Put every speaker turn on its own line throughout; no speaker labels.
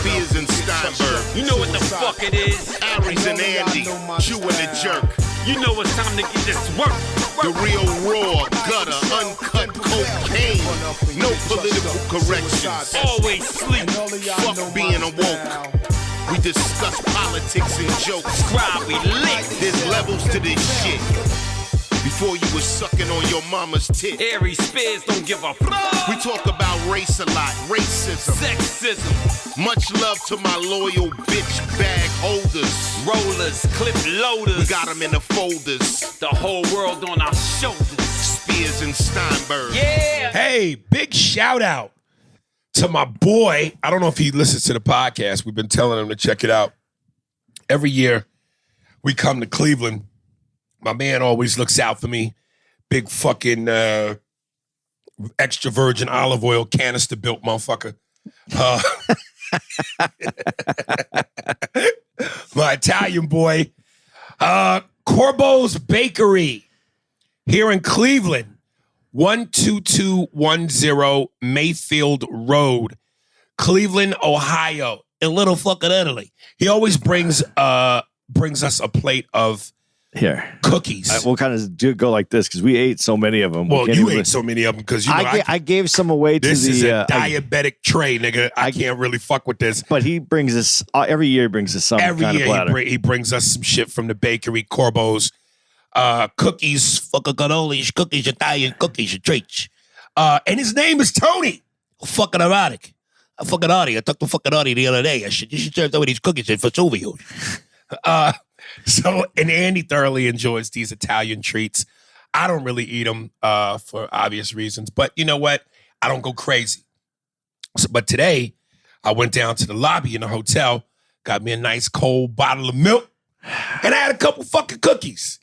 Spears and Steinberg.
You know what the fuck it is?
Aries and Andy, chewing the jerk.
You know it's time to get this work.
The real raw, gutter, uncut cocaine. No political corrections.
Always sleep.
Fuck being awoke. We discuss politics and jokes.
Scribe, we lit.
There's levels to this shit. Before you was sucking on your mama's tit.
Aries Spears don't give a fuck.
We talk about race a lot, racism,
Sexism.
Much love to my loyal bitch bag holders.
Rollers, clip loaders.
We got them in the folders.
The whole world on our shoulders.
Spears and Steinberg.
Yeah.
Hey, big shout out to my boy. I don't know if he listens to the podcast. We've been telling him to check it out. Every year we come to Cleveland. My man always looks out for me. Big fucking extra virgin olive oil canister built motherfucker. My Italian boy. Corbo's Bakery here in Cleveland. 12210 Mayfield Road, Cleveland, Ohio. In little fucking Italy. He always brings us a plate of cookies.
We'll kind of go like this because we ate so many of them.
Well, you ate so many of them because
I gave some away to the.
This is a diabetic tray, nigga. I can't really fuck with this.
But he brings us every year. He brings us some
every
kind
year.
Of platter.
He brings us some shit from the bakery, Corbo's, cookies, fucking cannolis, cookies, Italian cookies, and treats. And his name is Tony. Fucking erotic. I talked to fucking Artie the other day. You should serve some of these cookies at Vesuvio. So, and Andy thoroughly enjoys these Italian treats. I don't really eat them for obvious reasons, but you know what? I don't go crazy. But today, I went down to the lobby in the hotel, got me a nice cold bottle of milk, and I had a couple fucking cookies.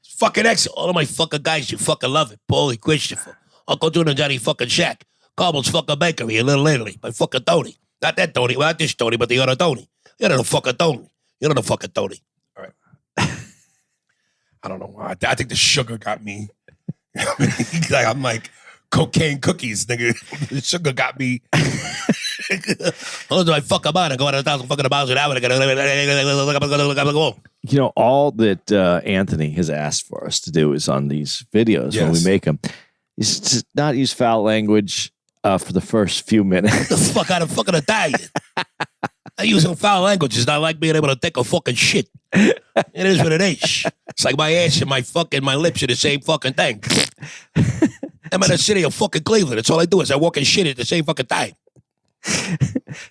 It's fucking excellent. All of my fucking guys, you fucking love it. Paulie, Christopher, Uncle June and Johnny fucking Shack, Carmel's fucking Bakery in Little Italy, my fucking Tony. Not that Tony, well, not this Tony, but the other Tony. You know the fucking Tony. You know the fucking Tony. All right. I don't know why. I think the sugar got me. I'm like cocaine cookies, nigga. The sugar got me. I fuck about it. Go out 1,000 fucking miles an hour.
You know, all that Anthony has asked for us to do is on these videos when we make them, is to not use foul language for the first few minutes.
The fuck out of fucking Italian. I use some foul language. It's not like being able to take a fucking shit. It is what it is. It's like my ass and my lips are the same fucking thing. I'm in the city of fucking Cleveland. That's all I do is I walk and shit at the same fucking time.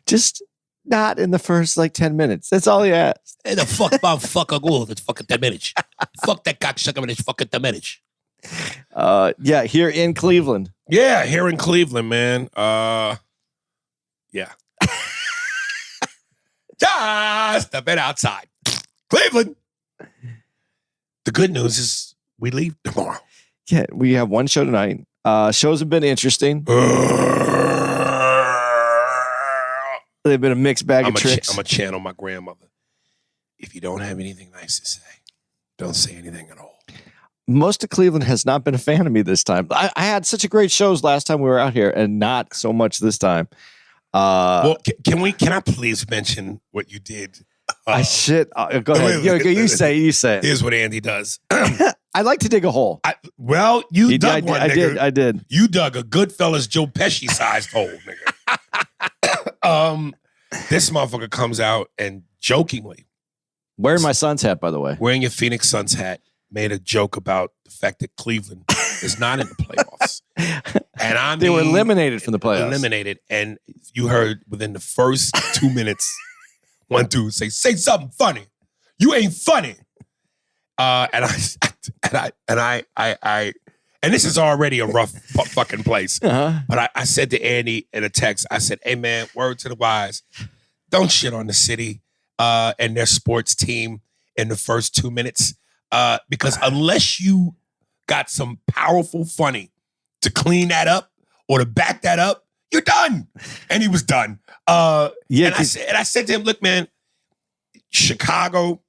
Just not in the first 10 minutes. That's all he asked.
And the fuck about fucking goal. That's fucking 10 minutes. Fuck that cocksucker in his fucking 10 minutes.
Yeah, here in Cleveland.
Yeah, here in Cleveland, man. Yeah. Just a bit outside. Cleveland. The good news is we leave tomorrow.
Yeah, we have one show tonight. Shows have been interesting. They've been a mixed bag of tricks.
I'm going to channel my grandmother. If you don't have anything nice to say, don't say anything at all.
Most of Cleveland has not been a fan of me this time. I had such a great shows last time we were out here and not so much this time.
Well, can I please mention what you did?
Go ahead. You say it.
Here's what Andy does.
I'd like to dig a hole.
You dug one, nigga.
I did.
You dug a Goodfellas Joe Pesci-sized hole, nigga. This motherfucker comes out and jokingly,
wearing my Suns hat, by the way.
Wearing your Phoenix Suns hat, made a joke about the fact that Cleveland is not in the playoffs. And
they were eliminated from the playoffs.
Eliminated. And you heard within the first 2 minutes, one dude say something funny. You ain't funny. And this is already a rough fucking place.
Uh-huh.
But I said to Andy in a text, I said, hey man, word to the wise, don't shit on the city and their sports team in the first 2 minutes. Because unless you got some powerful funny to clean that up or to back that up, you're done. And he was done. And I said to him, look, man, Chicago,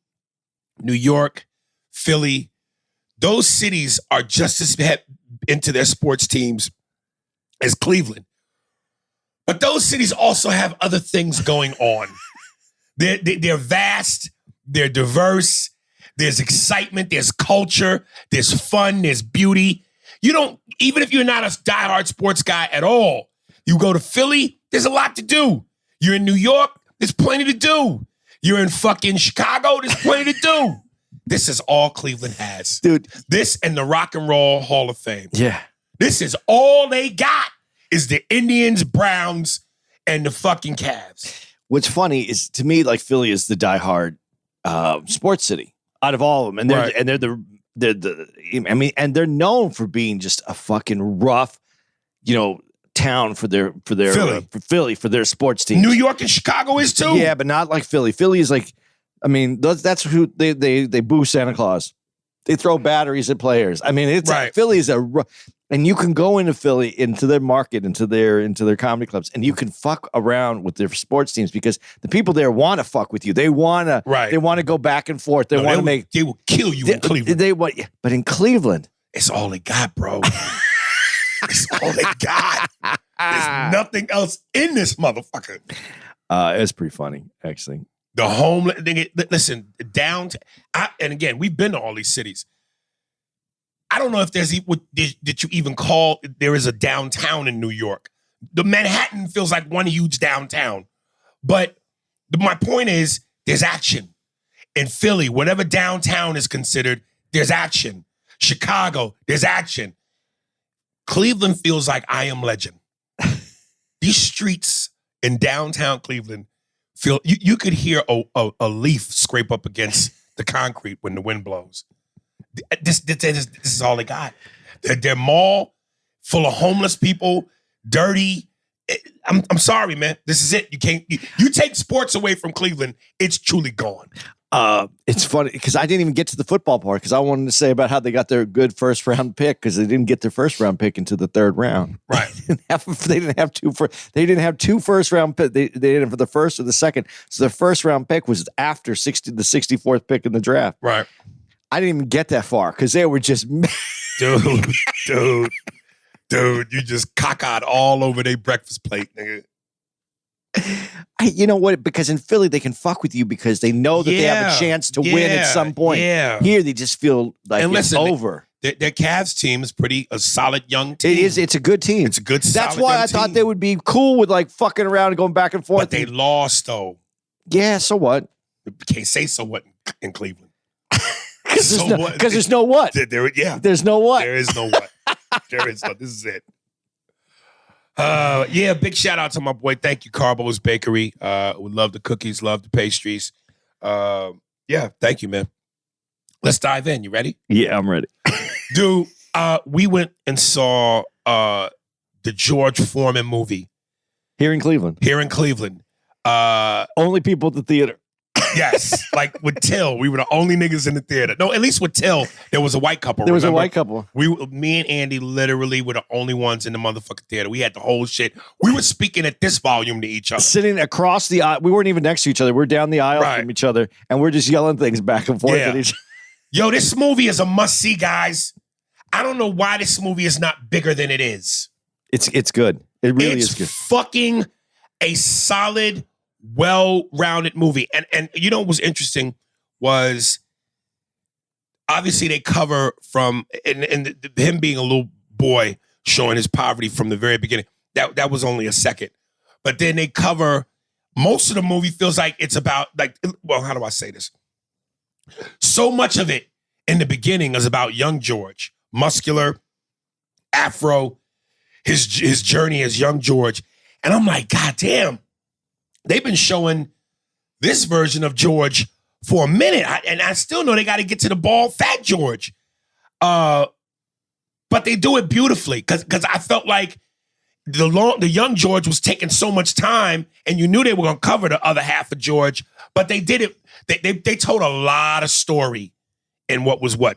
New York, Philly, those cities are just as into their sports teams as Cleveland. But those cities also have other things going on. They're vast, they're diverse, there's excitement, there's culture, there's fun, there's beauty. You don't, even if you're not a diehard sports guy at all, you go to Philly, there's a lot to do. You're in New York, there's plenty to do. You're in fucking Chicago, there's plenty to do. This is all Cleveland has.
Dude.
This and the Rock and Roll Hall of Fame.
Yeah.
This is all they got is the Indians, Browns, and the fucking Cavs.
What's funny is, to me, like, Philly is the diehard sports city out of all of them. And they're they're known for being just a fucking rough, town for their Philly, for their sports team.
New York and Chicago is too.
Yeah, but not like Philly. Philly is like, that's who they boo Santa Claus. They throw batteries at players. It's Philly is and you can go into Philly, into their market, into their comedy clubs, and you can fuck around with their sports teams because the people there want to fuck with you. They want to go back and forth. They
will kill you in Cleveland.
But in Cleveland,
it's all they got, bro. It's all they got. There's nothing else in this motherfucker.
It's pretty funny, actually.
The homeland, listen, downtown, and again, we've been to all these cities. I don't know if there's did you even call there is a downtown in New York. The Manhattan feels like one huge downtown. But my point is, there's action. In Philly, whatever downtown is considered, there's action. Chicago, there's action. Cleveland feels like I Am Legend. These streets in downtown Cleveland feel, you could hear a leaf scrape up against the concrete when the wind blows. This is all they got. Their mall full of homeless people, dirty. I'm sorry, man. This is it. You take sports away from Cleveland, it's truly gone.
It's funny because I didn't even get to the football part because I wanted to say about how they got their good first round pick because they didn't get their first round pick into the third round.
Right.
They didn't have two first round pick. They didn't for the first or the second. So their first round pick was after the 64th pick in the draft.
Right.
I didn't even get that far because they were just
dude, you just cockeyed all over their breakfast plate, nigga.
You know what? Because in Philly, they can fuck with you because they know that they have a chance to win at some point.
Yeah.
Here, they just feel like it's over.
Their Cavs team is a solid young team.
It is. It's a good team.
It's a good,
That's why I thought they would be cool with like fucking around and going back and forth.
But they lost, though.
Yeah, so what?
You can't say so what in Cleveland.
Because there's no what. There's no what.
There is no what. There is no. This is it. Big shout out to my boy. Thank you, Carbo's Bakery. We love the cookies, love the pastries. Thank you, man. Let's dive in. You ready?
Yeah, I'm ready.
Dude, we went and saw the George Foreman movie.
Here in Cleveland. Only people at the theater.
Yes, like with Till, we were the only niggas in the theater. No, at least with Till, there was a white couple.
There was a white couple.
Me and Andy literally were the only ones in the motherfucking theater. We had the whole shit. We were speaking at this volume to each other.
Sitting across the aisle. We weren't even next to each other. We're down the aisle from each other, and we're just yelling things back and forth at each other.
Yo, this movie is a must-see, guys. I don't know why this movie is not bigger than it is.
It's good. It really is good.
It's fucking a solid, well-rounded movie. And you know what was interesting was obviously they cover from and him being a little boy showing his poverty from the very beginning. That was only a second. But then they cover most of the movie feels like it's about how do I say this? So much of it in the beginning is about young George, muscular, afro, his journey as young George. And I'm like, God damn. They've been showing this version of George for a minute. I still know they got to get to the bald, fat George. But they do it beautifully because I felt like the young George was taking so much time and you knew they were going to cover the other half of George. But they did it. They told a lot of story in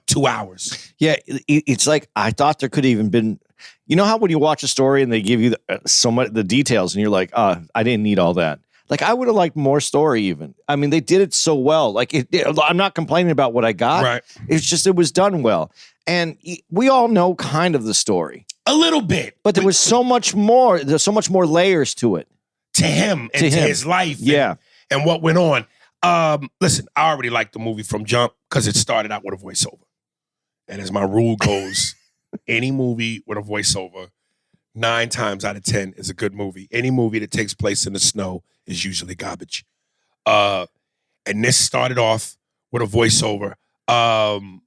2 hours.
Yeah, it's like I thought there could have even been. You know how when you watch a story and they give you so much the details and you're like, I didn't need all that. Like I would have liked more story even. I mean, they did it so well. Like I'm not complaining about what I got.
Right.
It's just it was done well. And we all know kind of the story.
A little bit.
But there was so much more. There's so much more layers to it.
To him and to his life. And what went on. Listen, I already liked the movie from jump because it started out with a voiceover. And as my rule goes, any movie with a voiceover, 9 times out of 10 is a good movie. Any movie that takes place in the snow is usually garbage. And this started off with a voiceover. And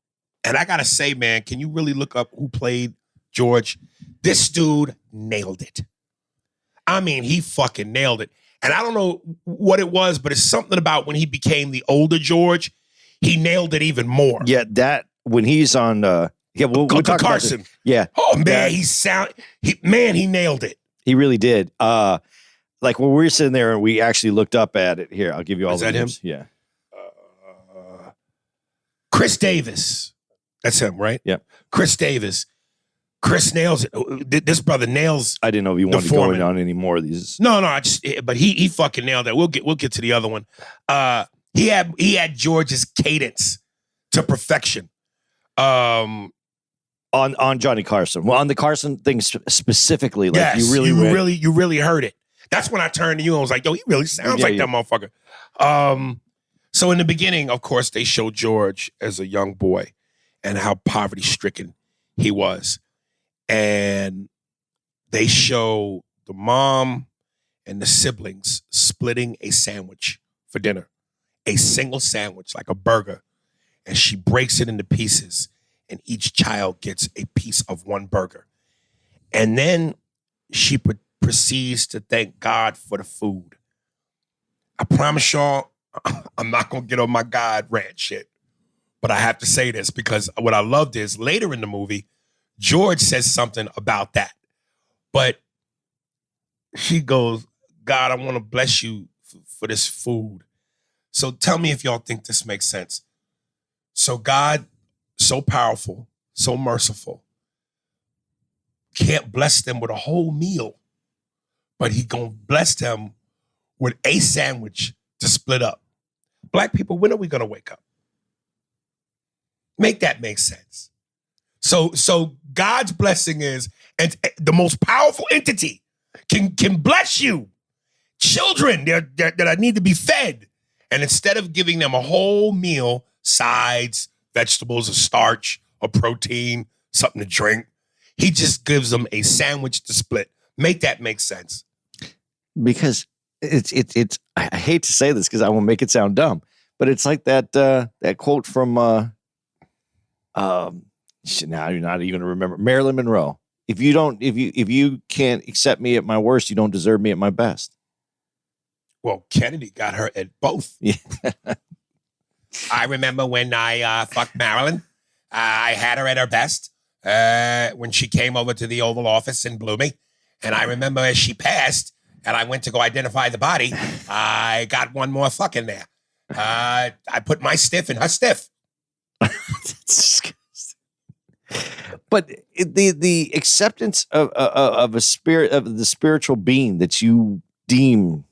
I gotta say, man, can you really look up who played George? This dude nailed it. I mean, he fucking nailed it. And I don't know what it was, but it's something about when he became the older George, he nailed it even more.
Yeah, that when he's on we'll talk
Carson.
About yeah.
Oh man, he nailed it.
He really did. Like when we were sitting there and we actually looked up at it. Here, I'll give you all the names.
Him?
Yeah.
Chris Davis. That's him, right?
Yeah.
Chris Davis. Chris nails it. This brother nails.
I didn't know if you wanted to go in on any more of these.
No, but he fucking nailed it. We'll get to the other one. He had George's cadence to perfection.
On Johnny Carson. Well, on the Carson thing specifically, like
yes, you really heard it. That's when I turned to you and was like, yo, he really sounds like that motherfucker. So in the beginning, of course, they showed George as a young boy and how poverty-stricken he was. And they show the mom and the siblings splitting a sandwich for dinner. A single sandwich, like a burger. And she breaks it into pieces, and each child gets a piece of one burger. And then she proceeds to thank God for the food. I promise y'all, I'm not going to get on my God rant shit. But I have to say this because what I loved is later in the movie, George says something about that. But she goes, God, I want to bless you for this food. So tell me if y'all think this makes sense. So God, so powerful, so merciful, can't bless them with a whole meal, but he gonna bless them with a sandwich to split up. Black people, when are we gonna wake up? Make that make sense. So God's blessing is, and the most powerful entity can bless you. Children that need to be fed. And instead of giving them a whole meal, sides, vegetables, a starch, a protein, something to drink, he just gives them a sandwich to split. Make that make sense. Because
it's I hate to say this because I won't make it sound dumb, but it's like that quote from now you're not even gonna remember Marilyn Monroe. If you can't accept me at my worst, you don't deserve me at my best.
Well, Kennedy got her at both.
Yeah.
I remember when I fucked Marilyn. I had her at her best when she came over to the Oval Office and blew me. And I remember as she passed and I went to go identify the body, I got one more fuck in there. I put my stiff in her stiff.
That's disgusting. But the acceptance of a spirit, of the spiritual being that you deem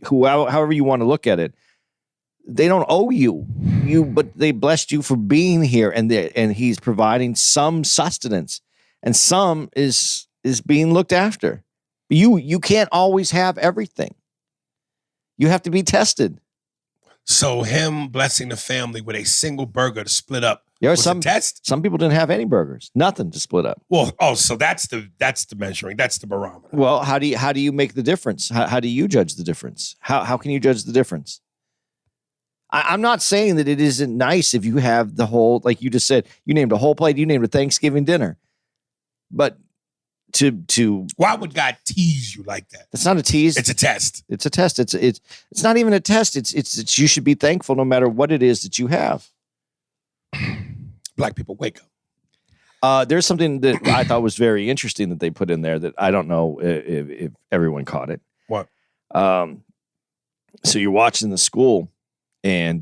however you want to look at it, they don't owe you, but they blessed you for being here, and he's providing some sustenance, and some is being looked after. You can't always have everything. You have to be tested.
So him blessing the family with a single burger to split up
was
a test?
Some people didn't have any burgers, nothing to split up.
Well, so that's the measuring, that's the barometer.
Well, how do you make the difference? How do you judge the difference? How can you judge the difference? I'm not saying that it isn't nice if you have the whole, like you just said, you named a whole plate, you named a Thanksgiving dinner, but to
why would God tease you like that?
It's not a tease.
It's a test.
It's a test. It's not even a test. It's you should be thankful no matter what it is that you have.
Black people, wake up.
There's something that I thought was very interesting that they put in there that I don't know if everyone caught it.
What?
So you're watching the school, and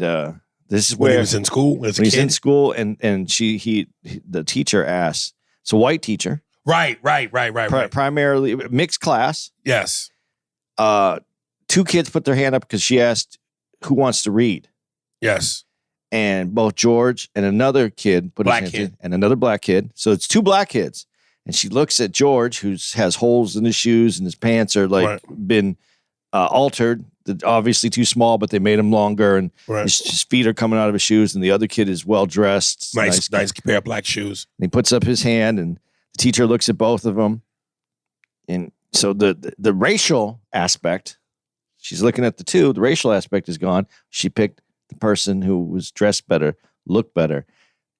this is
when
where
he was in school.
When he's in school, and the teacher asks. It's a white teacher.
Right.
Primarily mixed class.
Yes.
two kids put their hand up because she asked who wants to read.
Yes.
And both George and another kid put
Black
his hand
kid.
in, and another black kid. So it's two black kids. And she looks at George, who has holes in his shoes and his pants are like been altered. They're obviously too small, but they made him longer. And his feet are coming out of his shoes. And the other kid is well dressed.
Nice pair of black shoes.
And he puts up his hand, and the teacher looks at both of them. And so the racial aspect, she's looking at the two. The racial aspect is gone. She picked the person who was dressed better, looked better,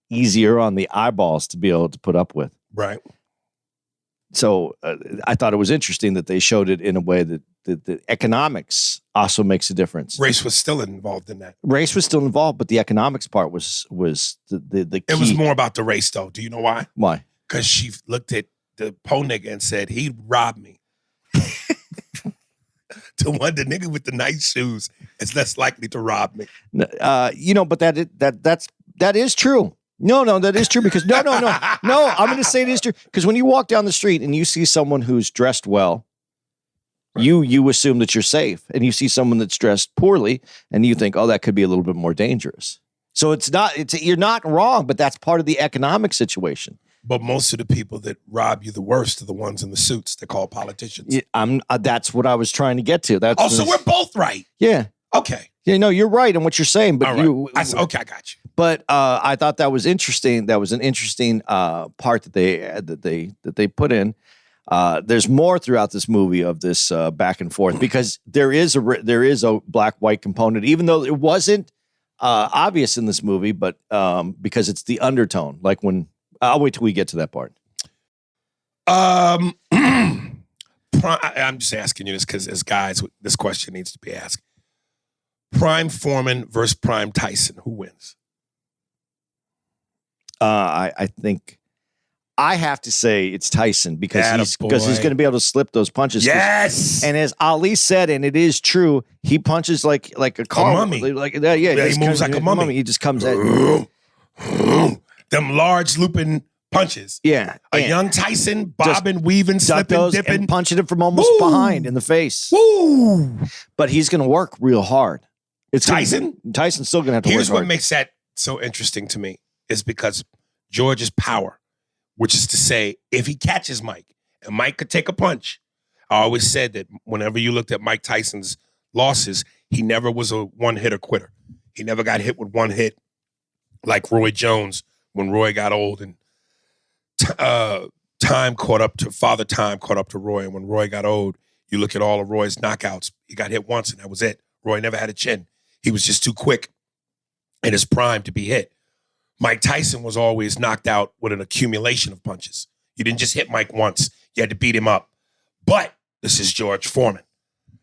easier on the eyeballs to be able to put up with.
Right.
So I thought it was interesting that they showed it in a way that the economics also makes a difference.
Race was still involved in that.
Race was still involved, but the economics part was the key.
It was more about the race, though. Do you know why?
Why?
Because she looked at the po nigga and said, he robbed me. The nigga with the nice shoes is less likely to rob me.
But that is true. No, that is true because no. I'm going to say it is true because when you walk down the street and you see someone who's dressed well, you assume that you're safe, and you see someone that's dressed poorly, and you think, oh, that could be a little bit more dangerous. So you're not wrong, but that's part of the economic situation.
But most of the people that rob you the worst are the ones in the suits they call politicians.
Yeah, that's what I was trying to get to.
So we're both right.
Yeah.
Okay.
Yeah, no, you're right in what you're saying, but
okay, I got you.
But I thought that was interesting. That was an interesting part that they put in. There's more throughout this movie of this back and forth because there is a black-white component, even though it wasn't obvious in this movie, but because it's the undertone. Like when I'll wait till we get to that part.
I'm just asking you this because as guys, this question needs to be asked. Prime Foreman versus Prime Tyson, who wins?
I think I have to say it's Tyson because he's going to be able to slip those punches.
Yes,
and as Ali said, and it is true, he punches like a car,
mummy.
He
moves like a mummy.
He just comes at
them large looping punches.
Yeah,
a young Tyson bobbing, weaving, slipping, dipping,
and punching it from almost behind in the face.
Woo!
But he's going to work real hard.
Tyson's
still going to have to work hard.
Here's what makes that so interesting to me is because George's power, which is to say, if he catches Mike, and Mike could take a punch. I always said that whenever you looked at Mike Tyson's losses, he never was a one-hitter quitter. He never got hit with one hit like Roy Jones when Roy got old and Father Time caught up to Roy. And when Roy got old, you look at all of Roy's knockouts, he got hit once and that was it. Roy never had a chin. He was just too quick in his prime to be hit. Mike Tyson was always knocked out with an accumulation of punches. You didn't just hit Mike once. You had to beat him up. But this is George Foreman.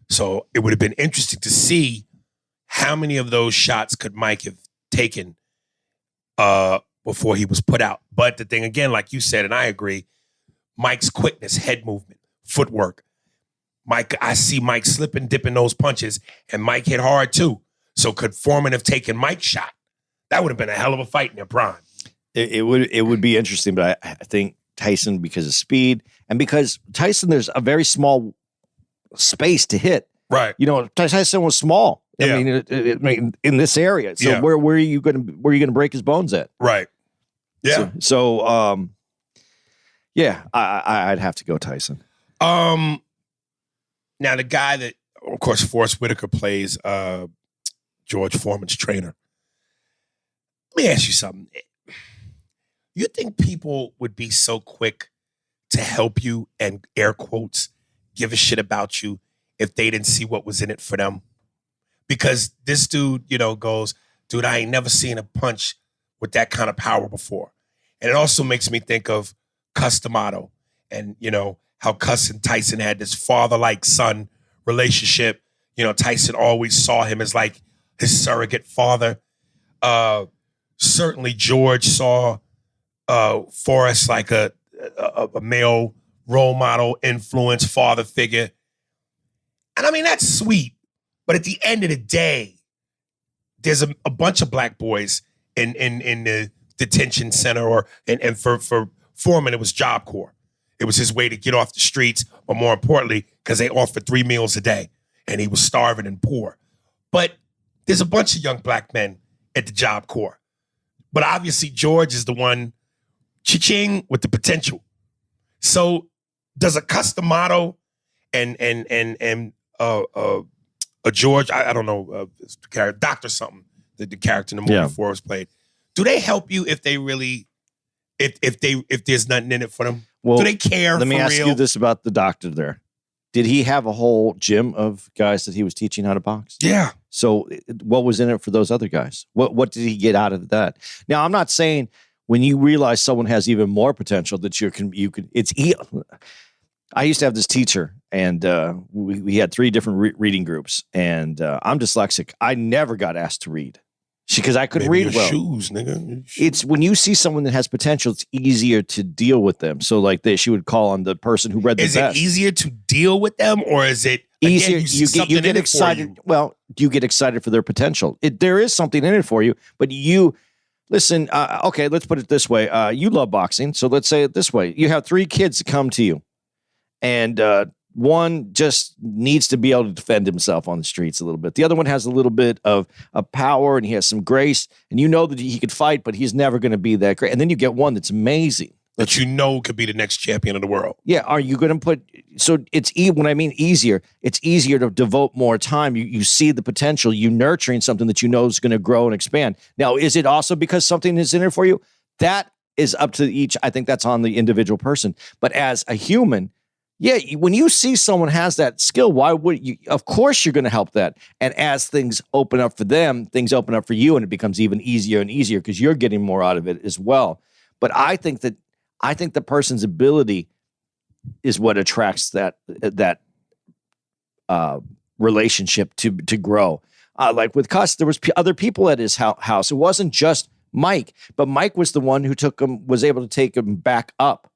So it would have been interesting to see how many of those shots could Mike have taken before he was put out. But the thing, again, like you said, and I agree, Mike's quickness, head movement, footwork. I see Mike slipping, dipping those punches, and Mike hit hard too. So could Foreman have taken Mike's shot? That would have been a hell of a fight in their prime.
It would be interesting, but I think Tyson, because of speed, and because Tyson, there's a very small space to hit.
Right.
Tyson was small.
Yeah.
I mean, in this area. So where are you going to break his bones at?
Right. Yeah.
So I'd have to go Tyson.
Now the guy that, of course, Forrest Whitaker plays George Foreman's trainer. Let me ask you something. You think people would be so quick to help you and air quotes give a shit about you if they didn't see what was in it for them? Because this dude, goes, dude, I ain't never seen a punch with that kind of power before. And it also makes me think of Cus D'Amato and, how Cus and Tyson had this father-like son relationship. Tyson always saw him as like his surrogate father. Certainly George saw Forrest like a male role model, influence, father figure. And I mean, that's sweet. But at the end of the day, there's a bunch of black boys in the detention center and for Foreman, it was Job Corps. It was his way to get off the streets, but more importantly, because they offered 3 meals a day. and he was starving and poor. But there's a bunch of young black men at the Job Corps. But obviously George is the one, cha-ching, with the potential. So does a Customato and a George, I don't know, the character, Doctor something, the character in the movie Forrest played. Do they help you if they really, if there's nothing in it for them?
Well,
do they care?
Let me ask you this about the doctor there. Did he have a whole gym of guys that he was teaching how to box?
Yeah.
So what was in it for those other guys? What did he get out of that? Now, I'm not saying when you realize someone has even more potential that you can I used to have this teacher, and we had 3 different reading groups, and I'm dyslexic. I never got asked to read because I couldn't read well.
Shoes, nigga.
It's when you see someone that has potential, it's easier to deal with them. So like she would call on the person who read the best.
Is it easier to deal with them, or is it
easier? You get excited. Well, you get excited for their potential. There is something in it for you, but you listen. Okay, let's put it this way. You love boxing, so let's say it this way: you have 3 kids that come to you, and one just needs to be able to defend himself on the streets a little bit. The other one has a little bit of power, and he has some grace, and you know that he could fight, but he's never going to be that great. And then you get one that's amazing.
That you know could be the next champion of the world.
Yeah, are you going to put... So it's when I mean easier, it's easier to devote more time. You see the potential. You nurturing something that you know is going to grow and expand. Now, is it also because something is in it for you? That is up to each. I think that's on the individual person. But as a human... Yeah, when you see someone has that skill, why would you? Of course, you're going to help that. And as things open up for them, things open up for you, and it becomes even easier and easier because you're getting more out of it as well. But I think the person's ability is what attracts that relationship to grow. Like with Cuss, there was other people at his house. It wasn't just Mike, but Mike was the one who was able to take him back up.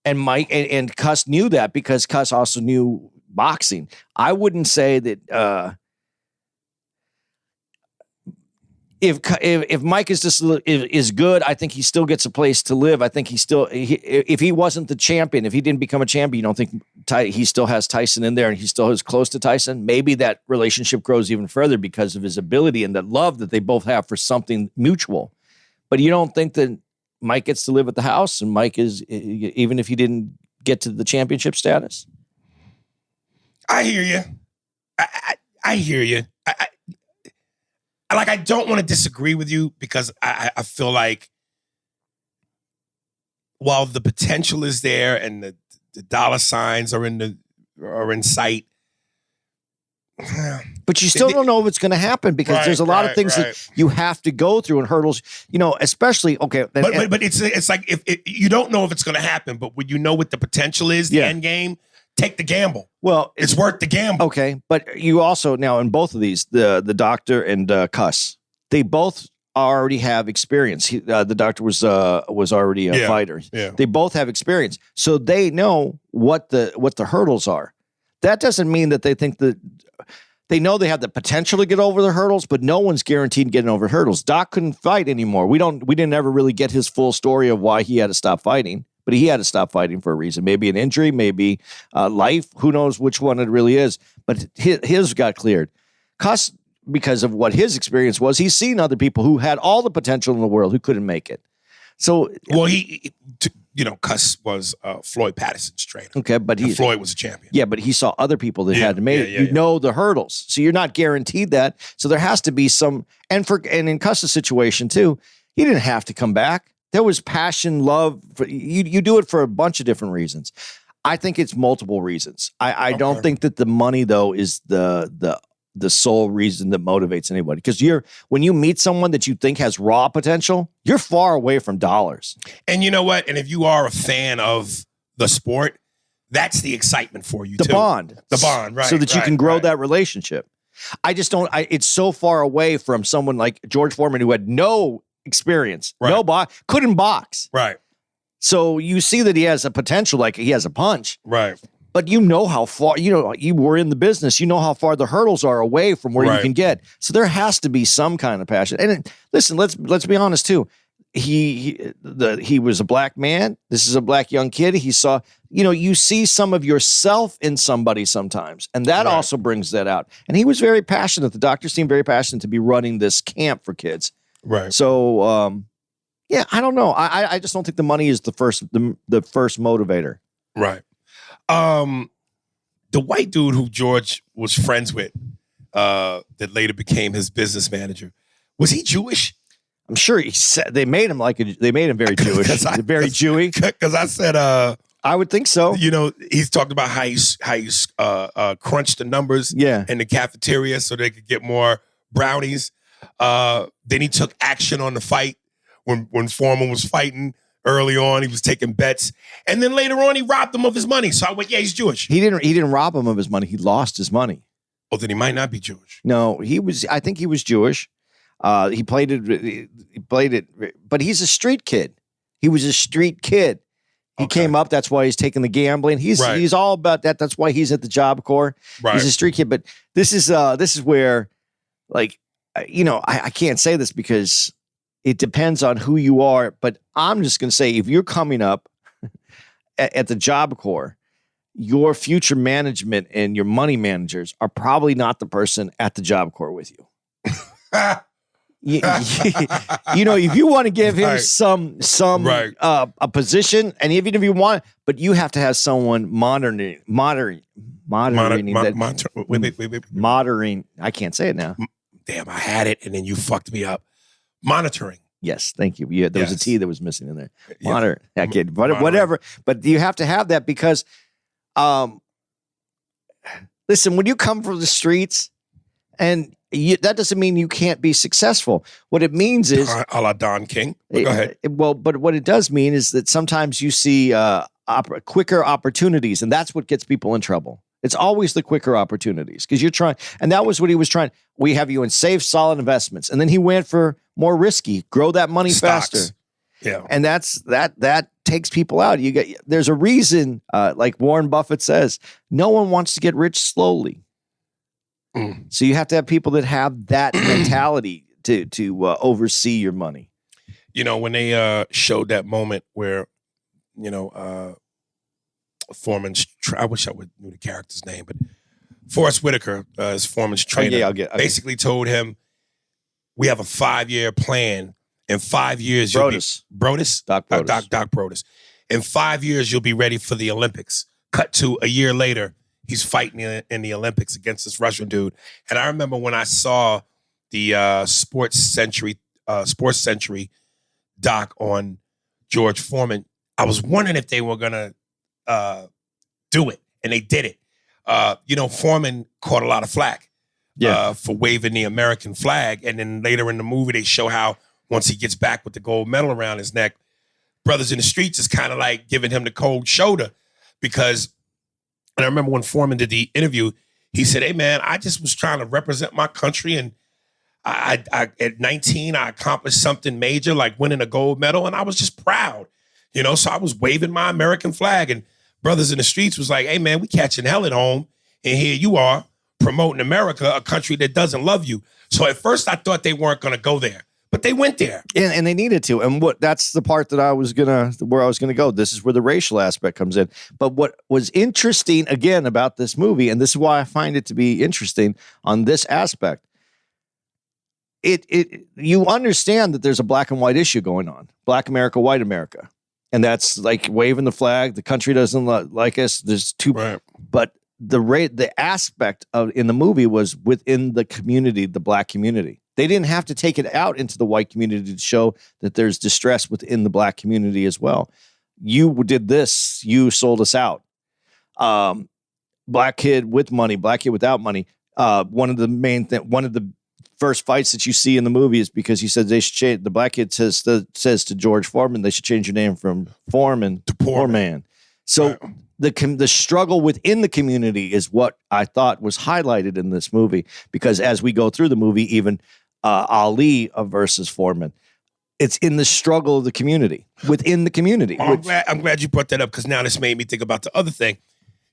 And Mike and Cuss knew that because Cuss also knew boxing. I wouldn't say that if Mike is just is good, I think he still gets a place to live. I think if he wasn't the champion, if he didn't become a champion, you don't think he still has Tyson in there and he still is close to Tyson? Maybe that relationship grows even further because of his ability and the love that they both have for something mutual. But you don't think that Mike gets to live at the house, and Mike is, even if he didn't get to the championship status?
I hear you. I hear you. I don't want to disagree with you because I feel like while the potential is there and the dollar signs are in sight,
but you still don't know if it's going to happen because there's a lot of things that you have to go through and hurdles, especially, okay.
But it's like, if you don't know if it's going to happen, but when you know what the potential is, the end game, take the gamble. Well, it's worth the gamble.
Okay. But you also, now in both of these, the doctor and Cuss, they both already have experience. The doctor was already a fighter. Yeah. They both have experience. So they know what the hurdles are. That doesn't mean that they think that they know they have the potential to get over the hurdles, but no one's guaranteed getting over hurdles. Doc couldn't fight anymore. We didn't ever really get his full story of why he had to stop fighting, but he had to stop fighting for a reason. Maybe an injury, maybe life. Who knows which one it really is? But his got cleared. Cuss, because of what his experience was, he's seen other people who had all the potential in the world who couldn't make it. So,
well, Cuss was Floyd Patterson's trainer.
Okay, but
Floyd was a champion.
Yeah, but he saw other people that had made it. You know the hurdles, so you're not guaranteed that. So there has to be some. And in Cuss's situation too, he didn't have to come back. There was passion, love. You do it for a bunch of different reasons. I think it's multiple reasons. I don't think that the money though is the sole reason that motivates anybody. Because when you meet someone that you think has raw potential, you're far away from dollars.
And you know what? And if you are a fan of the sport, that's the excitement for you,
the bond,
right?
So that you can grow that relationship. I just don't. It's so far away from someone like George Foreman who had no experience, couldn't box,
right?
So you see that he has a potential, like he has a punch,
right?
But you know how far, you were in the business. You know how far the hurdles are away from where you can get. So there has to be some kind of passion. And listen, let's be honest too. he was a black man. This is a black young kid. He saw, you see some of yourself in somebody sometimes, and that also brings that out. And he was very passionate. The doctor seemed very passionate to be running this camp for kids.
Right.
So, yeah, I don't know. I just don't think the money is the first motivator.
Right. The white dude who George was friends with, that later became his business manager, was he Jewish?
I'm sure he said they made him very Jewish, very Jewy.
Because I said,
I would think so.
He's talked about how he crunched the numbers in the cafeteria so they could get more brownies. Then he took action on the fight when Foreman was fighting early on. He was taking bets, and then later on he robbed him of his money. So I went, yeah, he's Jewish.
He didn't rob him of his money. He lost his money.
Oh, then he might not be Jewish.
No, I think he was Jewish. He played it, but he's a street kid. He was a street kid. He came up. That's why he's taking the gambling. He's all about that. That's why he's at the Job Corps.
Right.
He's a street kid. But this is where, like, I can't say this because it depends on who you are. But I'm just going to say, if you're coming up at the Job Corps, your future management and your money managers are probably not the person at the Job Corps with you. If you want to give him some a position, and even if you want, but you have to have someone monitoring. I can't say it now.
Damn, I had it, and then you fucked me up. Monitoring.
Yes, thank you. Yeah, there was a T that was missing in there. Monitor. I kid, whatever. But you have to have that because, listen, when you come from the streets, and that doesn't mean you can't be successful. What it means is,
a la Don King. Go ahead.
But what it does mean is that sometimes you see quicker opportunities, and that's what gets people in trouble. It's always the quicker opportunities because you're trying, and that was what he was trying. We have you in safe, solid investments, and then he went for more risky, grow that money faster.
Yeah,
and that takes people out. There's a reason, like Warren Buffett says, no one wants to get rich slowly. So you have to have people that have that mentality to oversee your money.
When they showed that moment where, Foreman's, I wish I would knew the character's name, but Forrest Whitaker, is Foreman's trainer, basically told him, we have a 5-year plan. In 5 years,
Brodus?
Doc Brodus. In 5 years, you'll be ready for the Olympics. Cut to a year later, he's fighting in the Olympics against this Russian dude. And I remember when I saw the Sports Century doc on George Foreman, I was wondering if they were gonna do it, and they did it. Foreman caught a lot of flack for waving the American flag, and then later in the movie they show how once he gets back with the gold medal around his neck, Brothers in the Streets is kind of like giving him the cold shoulder because. And I remember when Foreman did the interview, he said, "Hey man, I just was trying to represent my country, and I at 19 I accomplished something major like winning a gold medal, and I was just proud, So I was waving my American flag, and Brothers in the Streets was like, "Hey man, we catching hell at home, and here you are promoting America, a country that doesn't love you." So at first I thought they weren't going to go there. But they went there,
and they needed to. And that's the part that I was gonna go. This is where the racial aspect comes in. But what was interesting again about this movie, and this is why I find it to be interesting on this aspect, you understand that there's a black and white issue going on, Black America, white America, and that's like waving the flag. The country doesn't like us. There's two, but the aspect of in the movie was within the community, the black community. They didn't have to take it out into the white community to show that there's distress within the black community as well. You did this. You sold us out. Black kid with money, black kid without money. One of the first fights that you see in the movie is because he said they should change. The black kid says to George Foreman, they should change your name from Foreman to Poor Man. So the struggle within the community is what I thought was highlighted in this movie, because as we go through the movie, even Ali versus Foreman, it's in the struggle of the community within the community.
I'm glad you brought that up, because now this made me think about the other thing.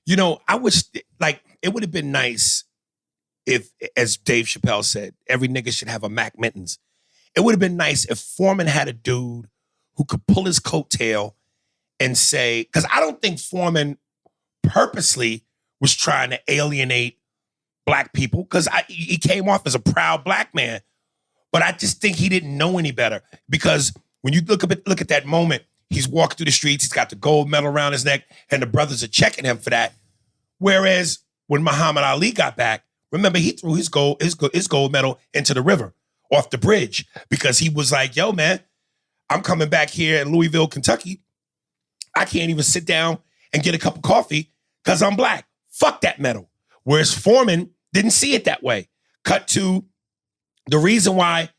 I wish it would have been nice if, as Dave Chappelle said, every nigga should have a Mac Mittens. It would have been nice if Foreman had a dude who could pull his coattail and say, because I don't think Foreman purposely was trying to alienate black people, because he came off as a proud black man. But I just think he didn't know any better, because when you look at that moment, he's walking through the streets, he's got the gold medal around his neck, and the brothers are checking him for that. Whereas when Muhammad Ali got back, remember, he threw his gold medal into the river off the bridge, because he was like, yo, man, I'm coming back here in Louisville, Kentucky. I can't even sit down and get a cup of coffee because I'm black. Fuck that medal. Whereas Foreman didn't see it that way. Cut to the reason why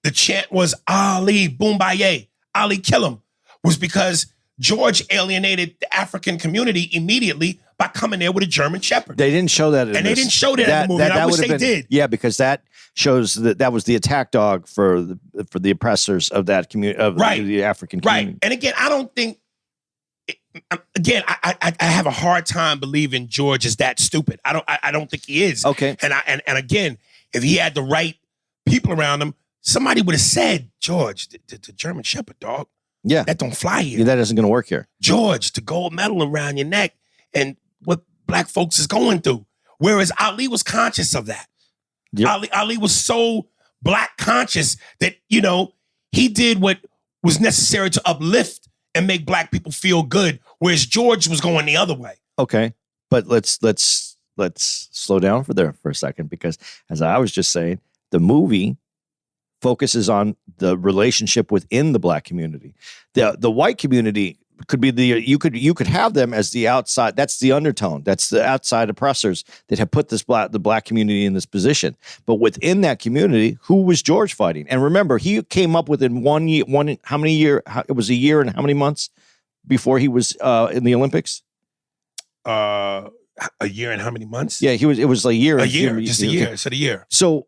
the chant was Ali, Boombaye, Ali kill him, was because George alienated the African community immediately by coming there with a German Shepherd.
They didn't show that in
they didn't show that in the movie. I wish they did.
Yeah, because that shows that was the attack dog for the oppressors of that community, of the African community. Right.
And again, I don't think, I have a hard time believing George is that stupid. I don't think he is.
Okay.
And again, if he had the right people around him, somebody would have said, George, the German Shepherd, dog.
Yeah.
That don't fly here.
Yeah, that isn't going to work here.
George, the gold medal around your neck and what black folks is going through. Whereas Ali was conscious of that. Yep. Ali was so black conscious that, he did what was necessary to uplift and make black people feel good. Whereas George was going the other way.
Okay. But let's slow down for a second, because as I was just saying, the movie focuses on the relationship within the black community. The white community could be you could have them as the outside. That's the undertone. That's the outside oppressors that have put the black community in this position. But within that community, who was George fighting? And remember, he came up within 1 year. How many year? It was a year and how many months before he was in the Olympics?
A year and how many months?
Yeah, it was a year.
Just a year. So the year.
So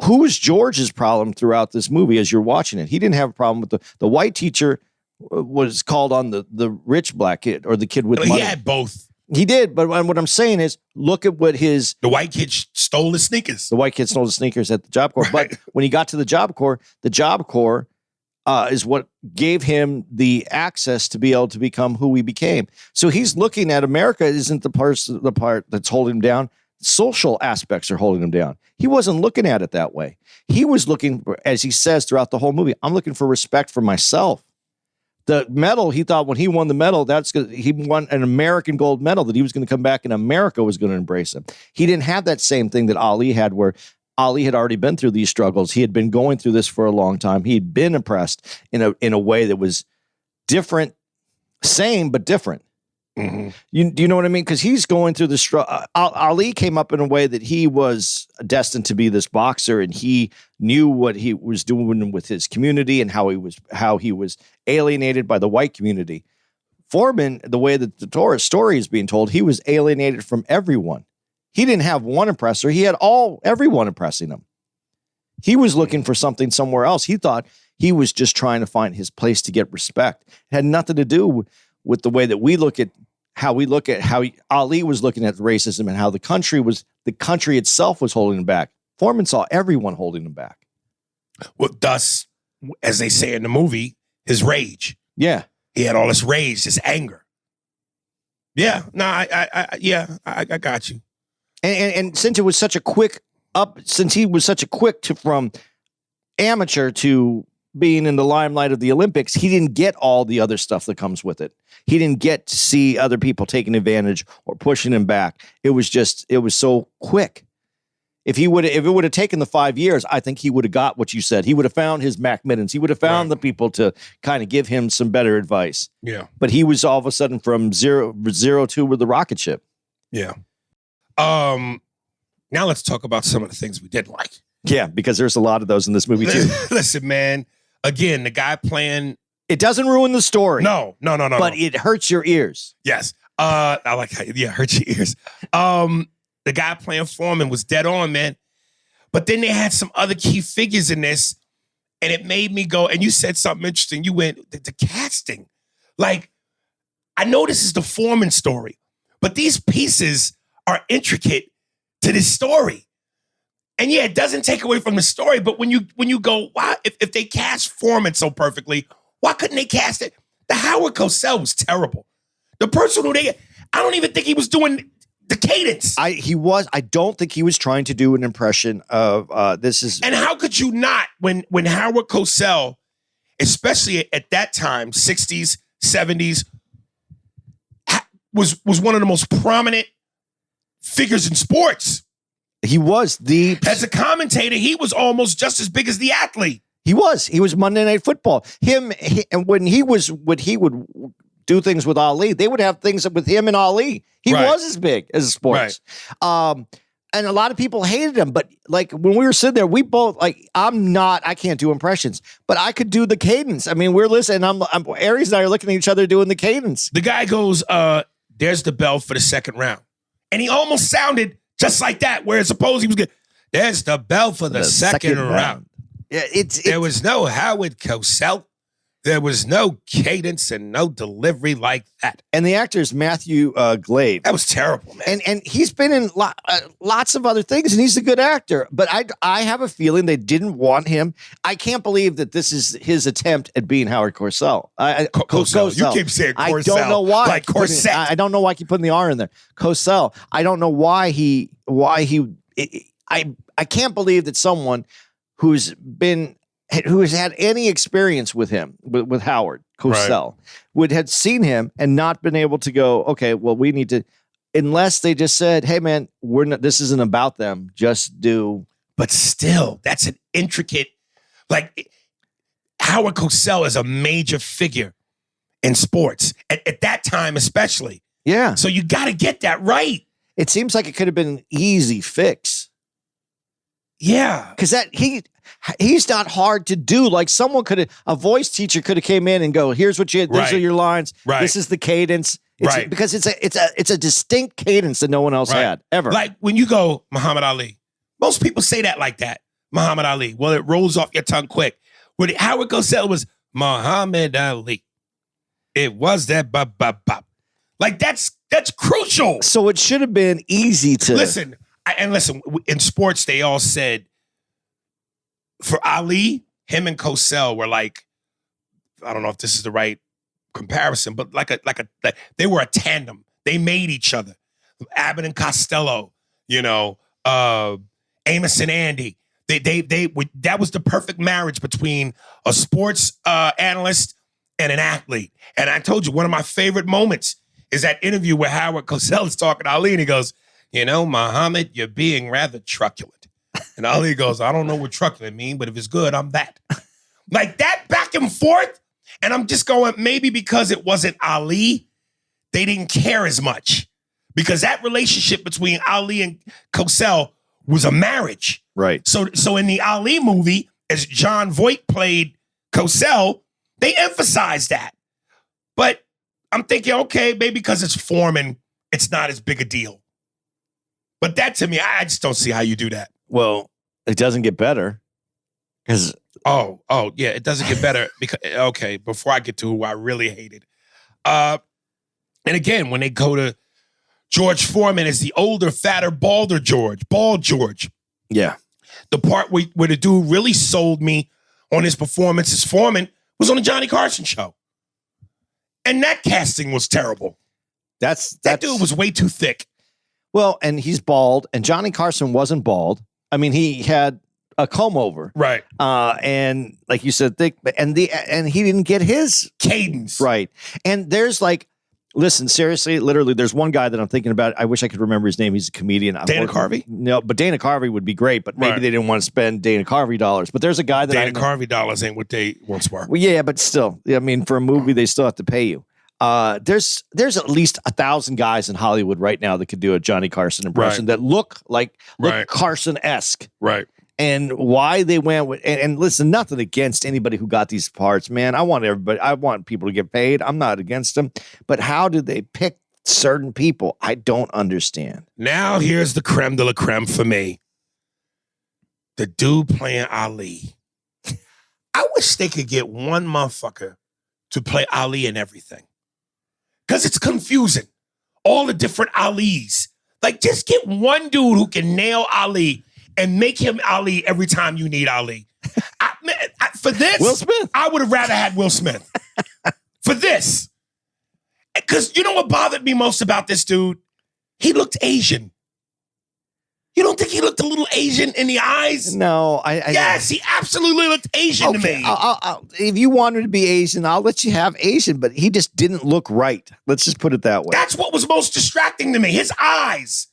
who was George's problem throughout this movie as you're watching it? He didn't have a problem with the white teacher was called on the rich black kid or the kid with money.
He had both.
He did, but what I'm saying is, look at what the
white kid stole his sneakers.
The white kid stole the sneakers at the Job Corps. Right. But when he got to the Job Corps is what gave him the access to be able to become who he became. So he's looking at America isn't the part that's holding him down. Social aspects are holding him down. He wasn't looking at it that way. He was looking, as he says throughout the whole movie, I'm looking for respect for myself. The medal, he thought when he won the medal, he won an American gold medal, that he was going to come back and America was going to embrace him. He didn't have that same thing that Ali had, where Ali had already been through these struggles. He had been going through this for a long time. He had been oppressed in a way that was different, same, but different. Mm-hmm. Do you know what I mean? Because he's going through the struggle. Ali came up in a way that he was destined to be this boxer, and he knew what he was doing with his community and how he was alienated by the white community. Foreman, the way that the story is being told, he was alienated from everyone. He didn't have one oppressor. He had everyone oppressing him. He was looking for something somewhere else. He thought he was just trying to find his place to get respect. It had nothing to do with the way that we look at how Ali was looking at racism and how the country itself was holding him back. Foreman saw everyone holding him back.
Well, thus, as they say in the movie, his rage.
Yeah.
He had all this rage, this anger. Yeah. No, I got you.
And since it was such a quick since he was such a quick from amateur to being in the limelight of the Olympics, he didn't get all the other stuff that comes with it. He didn't get to see other people taking advantage or pushing him back. It was so quick. If it would have taken the 5 years, I think he would have got what you said. He would have found his Mac Middens. He would have found the people to kind of give him some better advice.
Yeah.
But he was all of a sudden from zero to with the rocket ship.
Yeah. Now let's talk about some of the things we did like.
Yeah, because there's a lot of those in this movie too.
Listen, man. Again, the guy playing.
It doesn't ruin the story.
No.
But it hurts your ears.
Yes. I like how, it hurts your ears. The guy playing Foreman was dead on, man. But then they had some other key figures in this, and it made me go, and you said something interesting. You went, the casting. Like, I know this is the Foreman story, but these pieces are intricate to this story. And yeah, it doesn't take away from the story, but when you go, wow, if they cast Foreman so perfectly, Why couldn't they cast it? The Howard Cosell was terrible. The person who I don't even think he was doing the cadence.
I don't think he was trying to do an impression of this is.
And how could you not when Howard Cosell, especially at that time, 60s, 70s, was one of the most prominent figures in sports.
He was
as a commentator, he was almost just as big as the athlete.
He was Monday Night Football. And when he would do things with Ali, they would have things with him and Ali. He was as big as sports. Right. And a lot of people hated him, but like when we were sitting there, we both I can't do impressions, but I could do the cadence. I mean, we're listening. Aries and I are looking at each other doing the cadence.
The guy goes, there's the bell for the second round. And he almost sounded just like that, where suppose he was good. There's the bell for the second round.
Yeah,
there was no Howard Cosell. There was no cadence and no delivery like that.
And the actor is Matthew Glade.
That was terrible, man.
And he's been in lots of other things, and he's a good actor. But I have a feeling they didn't want him. I can't believe that this is his attempt at being Howard Cosell.
Cosell. You keep saying Cosell.
I don't know why.
Like corset.
I don't know why he putting the R in there. Cosell. I don't know why he. I can't believe that someone who has had any experience with him, with Howard Cosell, would have seen him and not been able to go, okay, well, we need to, unless they just said, hey, man, this isn't about them. Just do.
But still, that's an intricate, Howard Cosell is a major figure in sports at that time, especially.
Yeah.
So you got to get that right.
It seems like it could have been an easy fix.
Yeah.
Because he's not hard to do. Like a voice teacher could have came in and go, here's what these are your lines.
Right.
This is the cadence. Because it's a distinct cadence that no one else had ever.
Like when you go Muhammad Ali, most people say that like that. Muhammad Ali. Well, it rolls off your tongue quick. When Howard Cosell was Muhammad Ali. It was that bop, bop, bop. Like that's crucial.
So it should have been easy to
listen. In sports, they all said for Ali, him and Cosell were like, I don't know if this is the right comparison, but they were a tandem. They made each other. Abbott and Costello, Amos and Andy. That was the perfect marriage between a sports analyst and an athlete. And I told you, one of my favorite moments is that interview where Howard Cosell is talking to Ali, and he goes, Muhammad, you're being rather truculent. And Ali goes, I don't know what truculent mean, but if it's good, I'm that. Like that back and forth. And I'm just going, maybe because it wasn't Ali, they didn't care as much. Because that relationship between Ali and Cosell was a marriage.
Right.
So in the Ali movie, as John Voight played Cosell, they emphasized that. But I'm thinking, okay, maybe because it's Foreman, it's not as big a deal. But that to me, I just don't see how you do that.
Well, it doesn't get better. Because
yeah, it doesn't get better. Because before I get to who I really hated. And again, when they go to George Foreman as the older, fatter, bald George.
Yeah.
The part where the dude really sold me on his performance as Foreman was on the Johnny Carson show. And that casting was terrible. That dude was way too thick.
Well, and he's bald, and Johnny Carson wasn't bald. I mean, he had a comb over.
Right.
And like you said, thick, and he didn't get his
cadence.
Right. And there's listen, seriously, literally, there's one guy that I'm thinking about. I wish I could remember his name. He's a comedian.
Dana Carvey?
No, but Dana Carvey would be great, but maybe they didn't want to spend Dana Carvey dollars. But there's a guy that
Dana Carvey dollars ain't what they once were.
Well, yeah, but still, I mean, for a movie, they still have to pay you. There's at least 1,000 guys in Hollywood right now that could do a Johnny Carson impression that look Carson-esque.
Right.
And why they went with, and listen, nothing against anybody who got these parts, man. I want people to get paid. I'm not against them. But how did they pick certain people? I don't understand.
Now here's the creme de la creme for me. The dude playing Ali. I wish they could get one motherfucker to play Ali in everything. Because it's confusing. All the different Alis. Like, just get one dude who can nail Ali and make him Ali every time you need Ali. For this,
Will Smith.
I would have rather had Will Smith. For this. Because you know what bothered me most about this dude? He looked Asian. You don't think he looked a little Asian in the eyes?
No,
yes, he absolutely looked Asian to me.
If you wanted to be Asian, I'll let you have Asian, but he just didn't look right. Let's just put it that way.
That's what was most distracting to me. His eyes.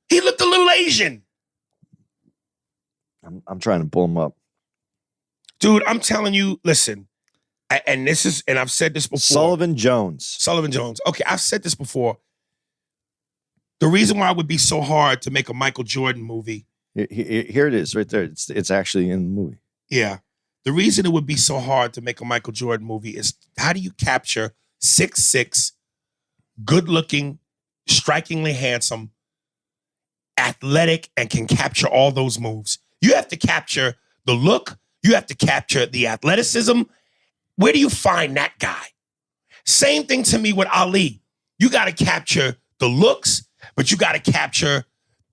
He looked a little Asian.
I'm trying to pull him up.
Dude, I'm telling you, listen, and I've said this before.
Sullivan Jones.
Okay, I've said this before. The reason why it would be so hard to make a Michael Jordan movie.
Here it is, right there. It's actually in the movie.
Yeah. The reason it would be so hard to make a Michael Jordan movie is how do you capture 6'6", good-looking, strikingly handsome, athletic, and can capture all those moves? You have to capture the look. You have to capture the athleticism. Where do you find that guy? Same thing to me with Ali. You got to capture the looks, but you got to capture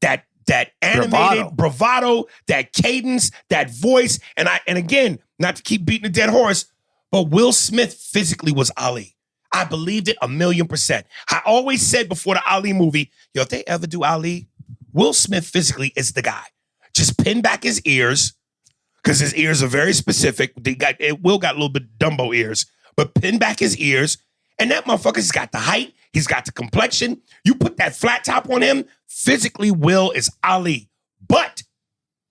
that animated bravado, that cadence, that voice. And again, not to keep beating a dead horse, but Will Smith physically was Ali. I believed it 1,000,000%. I always said before the Ali movie, if they ever do Ali, Will Smith physically is the guy. Just pin back his ears, because his ears are very specific. Will got a little bit Dumbo ears, but pin back his ears, and that motherfucker's got the height. He's got the complexion. You put that flat top on him, physically, Will is Ali. But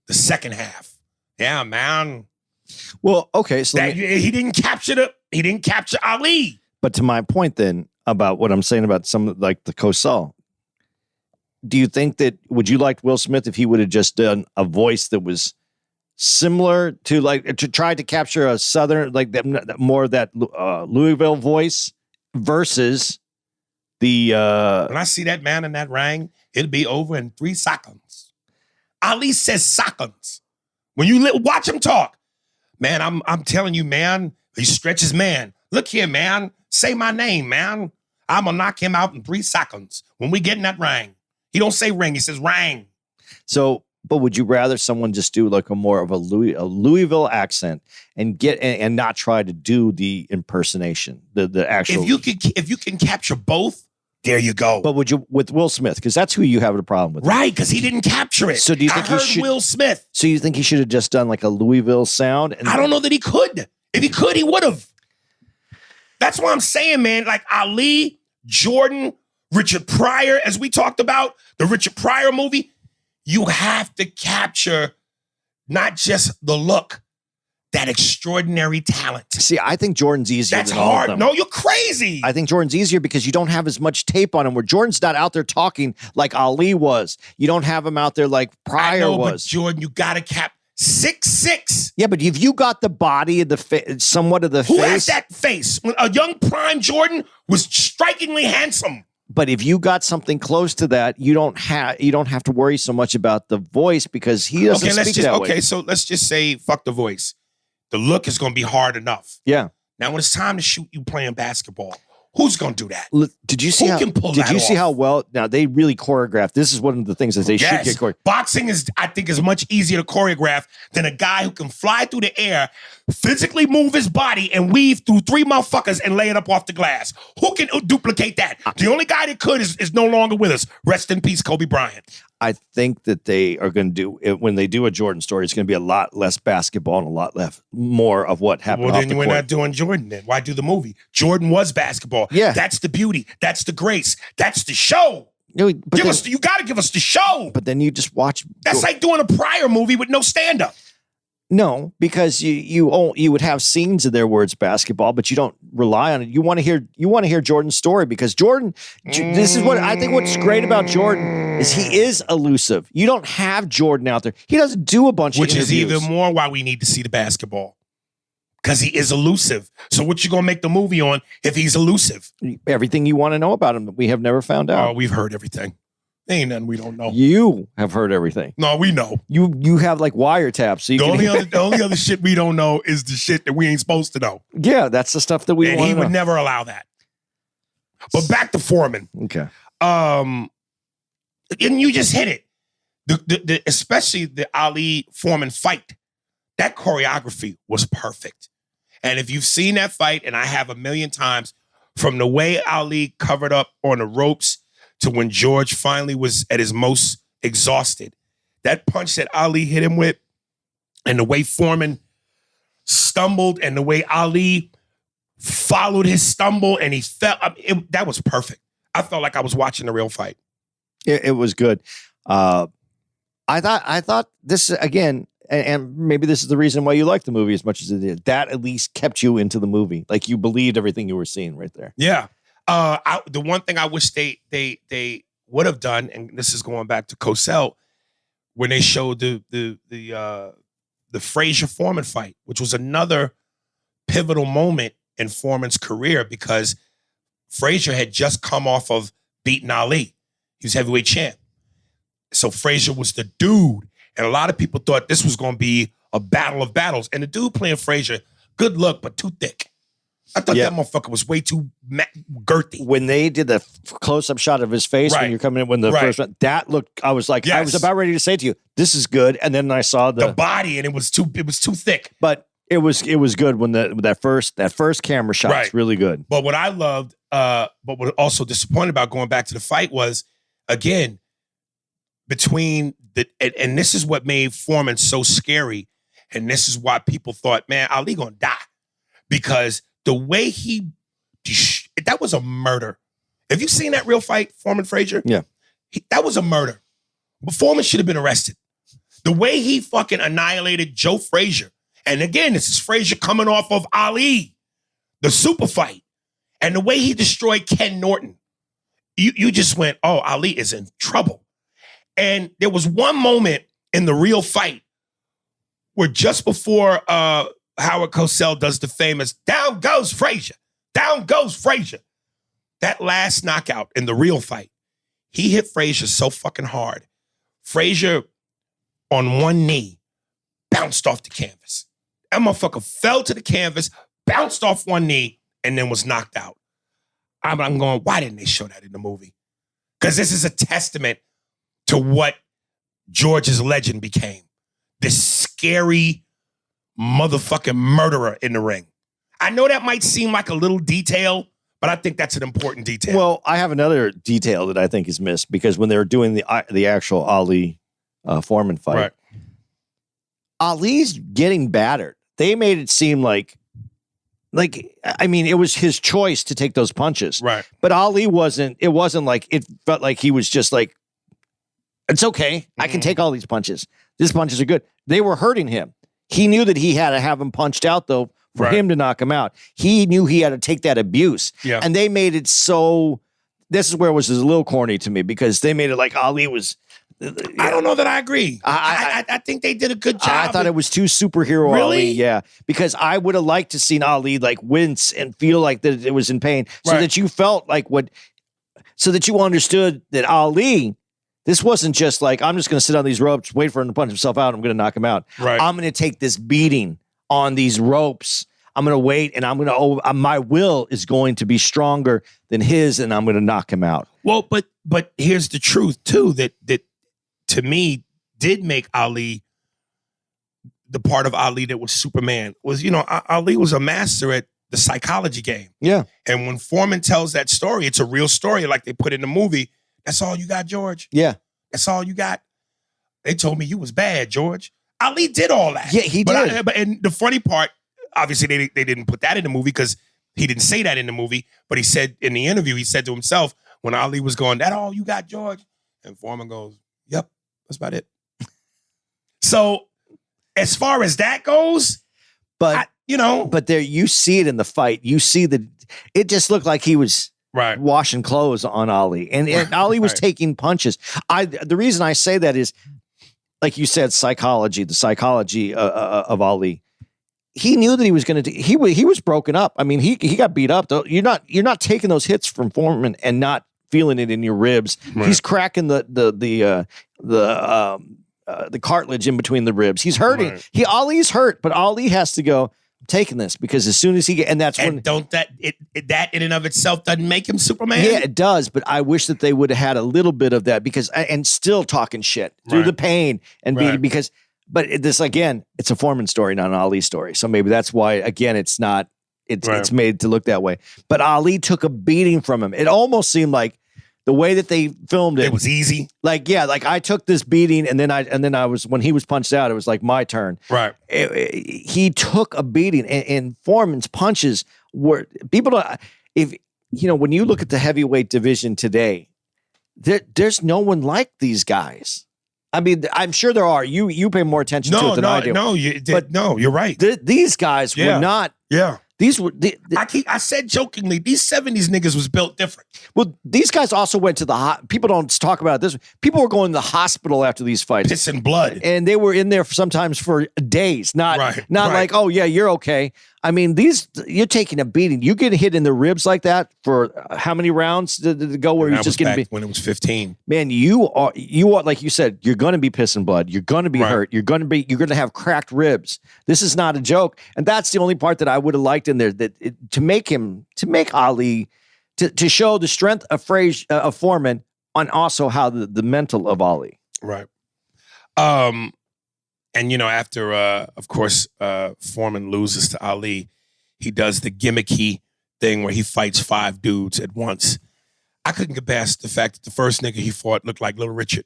the second half, yeah, man.
Well, okay, so
he didn't capture Ali.
But to my point then about what I'm saying about some like the Cosal, do you think that would you like Will Smith if he would have just done a voice that was similar to try to capture a Southern, like that more of that Louisville voice versus the
when I see that man in that ring, it'll be over in 3 seconds. Ali says seconds. When you watch him talk, man, I'm telling you, man, he stretches, man. Look here, man. Say my name, man. I'm gonna knock him out in 3 seconds when we get in that ring. He don't say ring, he says rang.
So, but would you rather someone just do like a more of a Louisville accent and and not try to do the impersonation, the actual?
If you can capture both, there you go.
But would you with Will Smith? Because that's who you have a problem with,
right? Because he didn't capture it.
So do you think
I heard Will Smith?
So you think he should have just done like a Louisville sound?
I don't know that he could. If he could, he would have. That's why I'm saying, man. Like Ali, Jordan, Richard Pryor, as we talked about the Richard Pryor movie. You have to capture not just the look, that extraordinary talent.
See, I think Jordan's easier.
That's
than all
hard.
of them.
No, you're crazy.
I think Jordan's easier because you don't have as much tape on him. Where Jordan's not out there talking like Ali was. You don't have him out there like Pryor was.
But Jordan, you got to cap 6'6".
Yeah, but if you got the body and the somewhat of the
Who
face,
has that face? When a young prime Jordan was strikingly handsome.
But if you got something close to that, you don't have to worry so much about the voice because he doesn't speak that way.
Okay, so let's just say fuck the voice. The look is going to be hard enough.
Yeah.
Now when it's time to shoot you playing basketball, who's going to do that?
Did you see
Who can pull that
Did you see
off?
how well? Now they really choreographed. This is one of the things that they should get choreographed.
Boxing I think is much easier to choreograph than a guy who can fly through the air, physically move his body and weave through 3 motherfuckers and lay it up off the glass. Who can duplicate that? The only guy that could is no longer with us. Rest in peace, Kobe Bryant.
I think that they are going to do it when they do a Jordan story. It's going to be a lot less basketball and a lot more of what happened.
Well,
off
then
the
we're
court.
not doing Jordan. Then why do the movie? Jordan was basketball.
Yeah,
that's the beauty. That's the grace. That's the show.
No,
You got to give us the show.
But then you just watch.
That's like doing a Pryor movie with no stand up.
No, because you would have scenes in there where it's basketball, but you don't rely on it. You want to hear Jordan's story because Jordan. This is what I think. What's great about Jordan is he is elusive. You don't have Jordan out there. He doesn't do a bunch of interviews.
Which is even more why we need to see the basketball. Because he is elusive. So what you gonna make the movie on if he's elusive?
Everything you want to know about him that we have never found out.
Oh, we've heard everything. Ain't nothing we don't know.
You have heard everything.
No, we know.
You have like wiretaps. So
the only other shit we don't know is the shit that we ain't supposed to know.
Yeah, that's the stuff that we want to know.
And he would never allow that. But back to Foreman.
Okay.
And you just hit it. Especially the Ali Foreman fight. that choreography was perfect. And if you've seen that fight, and I have a million times, from the way Ali covered up on the ropes to when George finally was at his most exhausted, that punch that Ali hit him with, and the way Foreman stumbled, and the way Ali followed his stumble, and he fell, that was perfect. I felt like I was watching a real fight.
It was good. I thought this again, and maybe this is the reason why you like the movie as much as it did. That at least kept you into the movie, like you believed everything you were seeing right there.
Yeah. The one thing I wish they would have done, and this is going back to Cosell, when they showed the Frazier Foreman fight, which was another pivotal moment in Foreman's career, because Frazier had just come off of beating Ali. He was heavyweight champ. So Frazier was the dude. And a lot of people thought this was going to be a battle of battles. And the dude playing Frazier, good look, but too thick. I thought that motherfucker was way too girthy.
When they did the close-up shot of his face when you're coming in, when the first one, that looked, I was like, I was about ready to say to you, this is good. And then I saw the
body, and it was too thick.
But it was good when that first camera shot was really good.
But what I loved, but what also disappointed about going back to the fight was, again, between and this is what made Foreman so scary, and this is why people thought, man, Ali gonna die, because the way that was a murder. Have you seen that real fight, Foreman Frazier?
Yeah,
that was a murder. But Foreman should have been arrested. The way he fucking annihilated Joe Frazier, and again, this is Frazier coming off of Ali, the super fight, and the way he destroyed Ken Norton, you just went, oh, Ali is in trouble. And there was one moment in the real fight where just before Howard Cosell does the famous down goes Frazier, that last knockout in the real fight, he hit Frazier so fucking hard. Frazier, on one knee, bounced off the canvas. That motherfucker fell to the canvas, bounced off one knee, and then was knocked out. I'm going, why didn't they show that in the movie? Because this is a testament to what George's legend became. This scary motherfucking murderer in the ring. I know that might seem like a little detail, but I think that's an important detail.
Well, I have another detail that I think is missed, because when they were doing the actual Ali Foreman fight, Ali's getting battered. They made it seem like, I mean, it was his choice to take those punches.
Right.
But Ali wasn't, it wasn't like, it felt like he was just like, it's okay. I can take all these punches. These punches are good. They were hurting him. He knew that he had to have him punched out, though, for him to knock him out. He knew he had to take that abuse.
Yeah.
And they made it so, this is where it was a little corny to me, because they made it like Ali was.
I don't know that I agree. I think they did a good job.
I thought it was too superhero
Really?
Ali. Yeah. Because I would have liked to seen Ali like wince and feel like that it was in pain, so that you felt like so that you understood that Ali, this wasn't just like, I'm just going to sit on these ropes, wait for him to punch himself out, I'm going to knock him out.
Right.
I'm going to take this beating on these ropes. I'm going to wait, and I'm going to, my will is going to be stronger than his, and I'm going to knock him out.
Well, but here's the truth too, that to me did make Ali, the part of Ali that was Superman, was, Ali was a master at the psychology game.
Yeah.
And when Foreman tells that story, it's a real story like they put in the movie. That's all you got, George?
Yeah.
That's all you got? They told me you was bad, George. Ali did all that.
Yeah, he did.
And the funny part, obviously they didn't put that in the movie because he didn't say that in the movie, but he said in the interview, he said to himself, when Ali was going, that all you got, George? And Foreman goes, yep, that's about it. So as far as that goes,
but there, you see it in the fight. You see it just looked like he was washing clothes on Ali, and Ali was taking punches. The reason I say that is, like you said, the psychology of Ali. He knew that he was going to. He was broken up. I mean, he got beat up. Though you're not taking those hits from Foreman and not feeling it in your ribs. Right. He's cracking the cartilage in between the ribs. He's hurting. Right. Ali's hurt, but Ali has to go, I'm taking this, because as soon as he that in and of itself doesn't make him Superman. Yeah, it does. But I wish that they would have had a little bit of that, and still talking shit through the pain and because But this, again, it's a Foreman story, not an Ali story. So maybe that's why, again, it's not, it's made to look that way. But Ali took a beating from him. It almost seemed like the way that they filmed it.
It was easy.
Like, yeah, like I took this beating and then I was, when he was punched out, it was like my turn.
Right.
He took a beating and Foreman's punches were, people don't, if, you know, when you look at the heavyweight division today, there's no one like these guys. I mean, I'm sure there are. You pay more attention to it than I do.
No, you're right.
These guys were not.
Yeah.
These were.
I said jokingly, these 70s niggas was built different.
Well, these guys also went to the people don't talk about this. People were going to the hospital after these fights,
pissing blood,
and they were in there sometimes for days. Not like, oh yeah, you're okay. I mean, you're taking a beating. You get hit in the ribs like that for how many rounds did it go? Where you're just going to be
when it was 15.
Man, you are like you said. You're going to be pissing blood. You're going to be hurt. You're going to have cracked ribs. This is not a joke, and that's the only part that I would have liked in there. To make Ali to show the strength of Foreman, and also how the mental of Ali.
Right. And, you know, after, of course, Foreman loses to Ali, he does the gimmicky thing where he fights 5 dudes at once. I couldn't get past the fact that the first nigga he fought looked like Little Richard.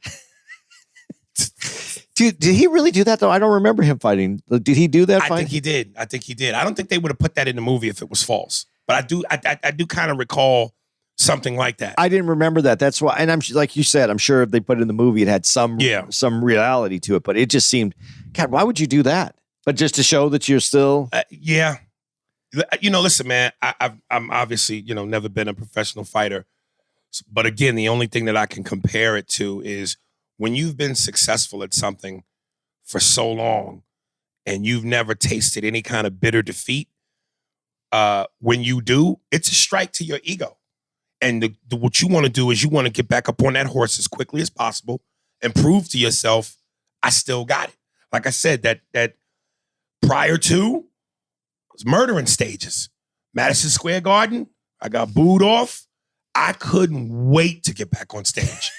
Did he really do that, though? I don't remember him fighting. Did he do that fight?
I think he did. I don't think they would have put that in the movie if it was false. But I do kind of recall something like that.
I didn't remember that. That's why. And I'm like you said, I'm sure if they put it in the movie, it had some reality to it. But it just seemed, God, why would you do that? But just to show that you're still.
Yeah. You know, listen, man, I'm obviously, you know, never been a professional fighter. But again, the only thing that I can compare it to is when you've been successful at something for so long and you've never tasted any kind of bitter defeat, when you do, it's a strike to your ego. And what you want to do is you want to get back up on that horse as quickly as possible and prove to yourself, I still got it. Like I said, that prior to was murdering stages. Madison Square Garden, I got booed off. I couldn't wait to get back on stage.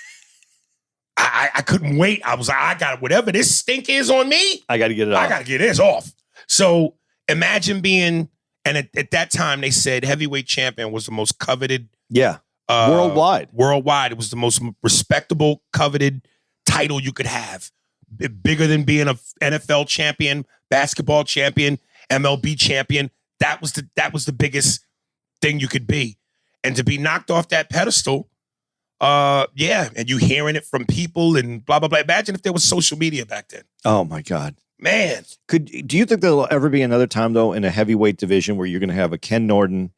I couldn't wait. I was like, I got whatever this stink is on me.
I got to get it off.
I got to get this off. So imagine being, and at that time they said heavyweight champion was the most coveted.
Yeah. Worldwide.
Worldwide. It was the most respectable, coveted title you could have. Bigger than being an NFL champion, basketball champion, MLB champion. That was the biggest thing you could be. And to be knocked off that pedestal, and you hearing it from people and blah, blah, blah. Imagine if there was social media back then.
Oh, my God.
Man.
Do you think there'll ever be another time, though, in a heavyweight division where you're going to have a Ken Norton,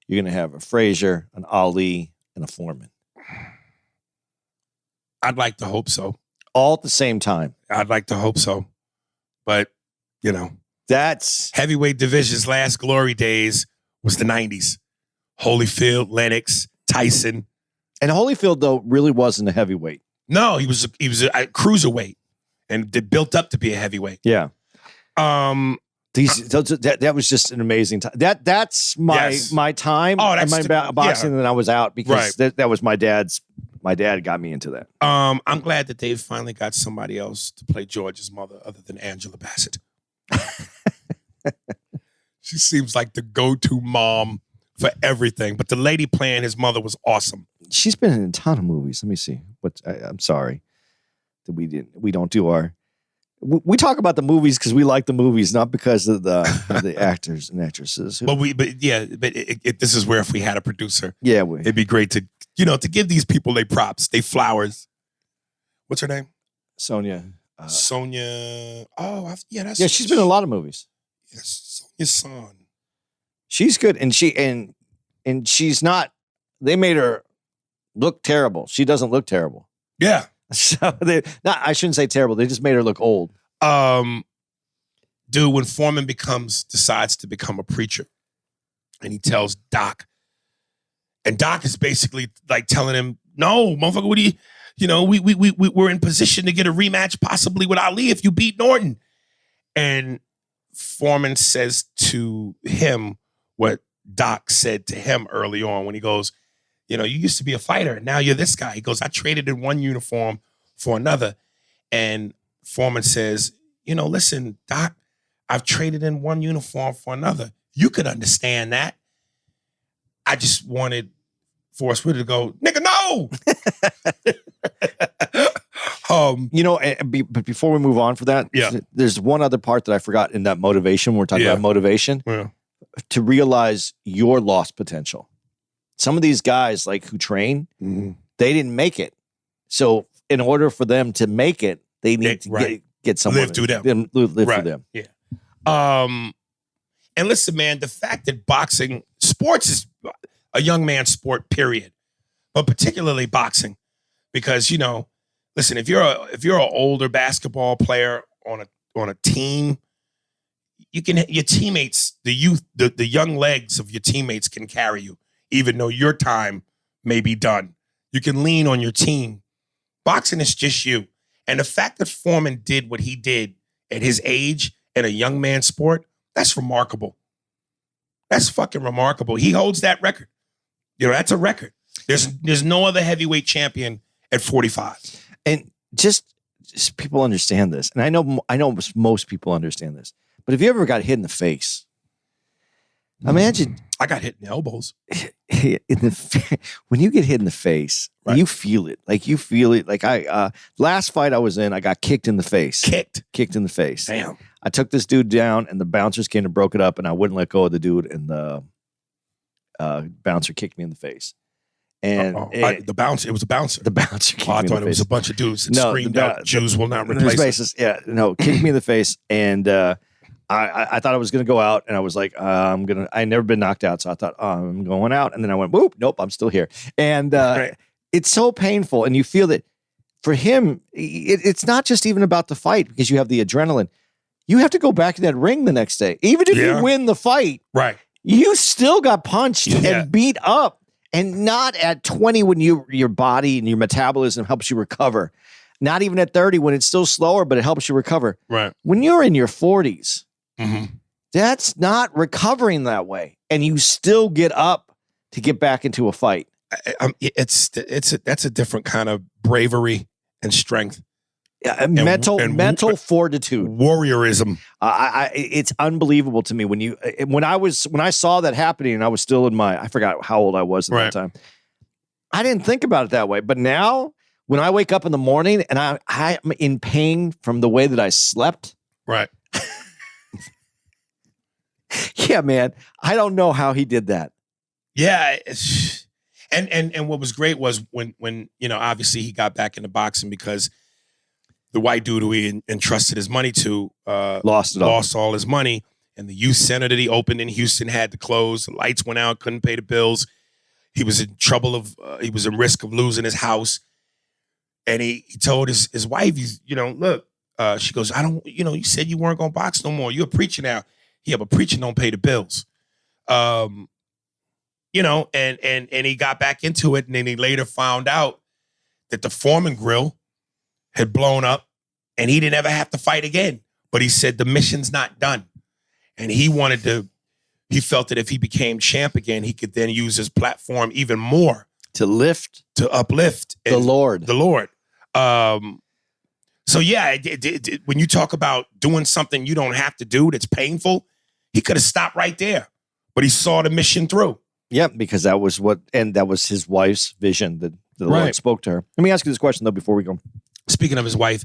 you're going to have a Frazier, an Ali, and a Foreman?
I'd like to hope so.
All at the same time.
I'd like to hope so. But, you know.
That's
heavyweight division's last glory days was the 90s. Holyfield, Lennox, Tyson.
And Holyfield, though, really wasn't a heavyweight.
No, he was a cruiserweight, and it built up to be a heavyweight.
Yeah. That was just an amazing time. That's my time. Oh, that's my boxing, and then I was out because that was my dad's. My dad got me into that.
I'm glad that they've finally got somebody else to play George's mother other than Angela Bassett. She seems like the go-to mom for everything. But the lady playing his mother was awesome.
She's been in a ton of movies. Let me see. I'm sorry that we don't do our. We talk about the movies because we like the movies, not because of the actors and actresses.
But this is where if we had a producer, it'd be great to give these people their props, their flowers. What's her name?
Sonia.
Sonia. Oh, that's
she's been in a lot of movies.
Yes, Sonia's son.
She's good, and she's not. They made her look terrible. She doesn't look terrible.
Yeah.
So I shouldn't say terrible. They just made her look old.
Dude, when Foreman decides to become a preacher, and he tells Doc, and Doc is basically like telling him, "No, motherfucker, what do you? We're in position to get a rematch, possibly with Ali if you beat Norton." And Foreman says to him what Doc said to him early on when he goes, you used to be a fighter, and now you're this guy. He goes, I traded in one uniform for another. And Foreman says, listen, Doc, I've traded in one uniform for another. You could understand that. I just wanted Forrest Whitaker to go, nigga, no.
But before we move on for that, there's one other part that I forgot in that motivation. We're talking about motivation to realize your lost potential. Some of these guys like who train, they didn't make it. So in order for them to make it, they need to get someone
live through them.
Live through them.
Yeah. And listen, man, the fact that sports is a young man's sport, period. But particularly boxing, because listen, if you're an older basketball player on a team, your teammates, the youth, the young legs of your teammates can carry you, even though your time may be done. You can lean on your team. Boxing is just you. And the fact that Foreman did what he did at his age in a young man's sport, that's remarkable. That's fucking remarkable. He holds that record. That's a record. There's no other heavyweight champion at 45.
And just people understand this. And I know most people understand this. But if you ever got hit in the face, imagine
I got hit in the elbows.
When you get hit in the face, you feel it. Like you feel it. Like last fight I was in, I got kicked in the face. Kicked in the face.
Damn.
I took this dude down, and the bouncers came and broke it up, and I wouldn't let go of the dude, and the bouncer kicked me in the face. And
it was a bouncer.
The bouncer kicked me in the face.
I thought it was a bunch of dudes that screamed out, Jews will not replace us.
Yeah, no, kicked me in the face, and I thought I was going to go out, and I was like, I'd never been knocked out, so I thought, I'm going out, and then I went, whoop, nope, I'm still here. And it's so painful, and you feel that for him, it's not just even about the fight, because you have the adrenaline. You have to go back to that ring the next day. Even if you win the fight, you still got punched and beat up. And not at 20 when your body and your metabolism helps you recover. Not even at 30 when it's still slower, but it helps you recover.
Right.
When you're in your 40s, that's not recovering that way. And you still get up to get back into a fight.
That's a different kind of bravery and strength.
Mental fortitude,
warriorism.
It's unbelievable to me when I saw that happening, and I was still I forgot how old I was at that time. I didn't think about it that way, but now when I wake up in the morning and I'm in pain from the way that I slept,
right?
Yeah, man, I don't know how he did that.
Yeah, and what was great was when obviously he got back into boxing because the white dude who he entrusted his money to lost all his money. And the youth center that he opened in Houston had to close. The lights went out, couldn't pay the bills. He was in he was in risk of losing his house. And he told his wife, look, she goes, you said you weren't going to box no more. You're a preacher now. Yeah, but preaching don't pay the bills. And he got back into it. And then he later found out that the Foreman grill had blown up and he didn't ever have to fight again. But he said the mission's not done. And he felt that if he became champ again, he could then use his platform even more
to uplift
the
Lord.
So yeah, when you talk about doing something you don't have to do that's painful, he could have stopped right there, but he saw the mission through.
Yeah, because that was his wife's vision that the Lord spoke to her. Let me ask you this question though before we go.
Speaking of his wife,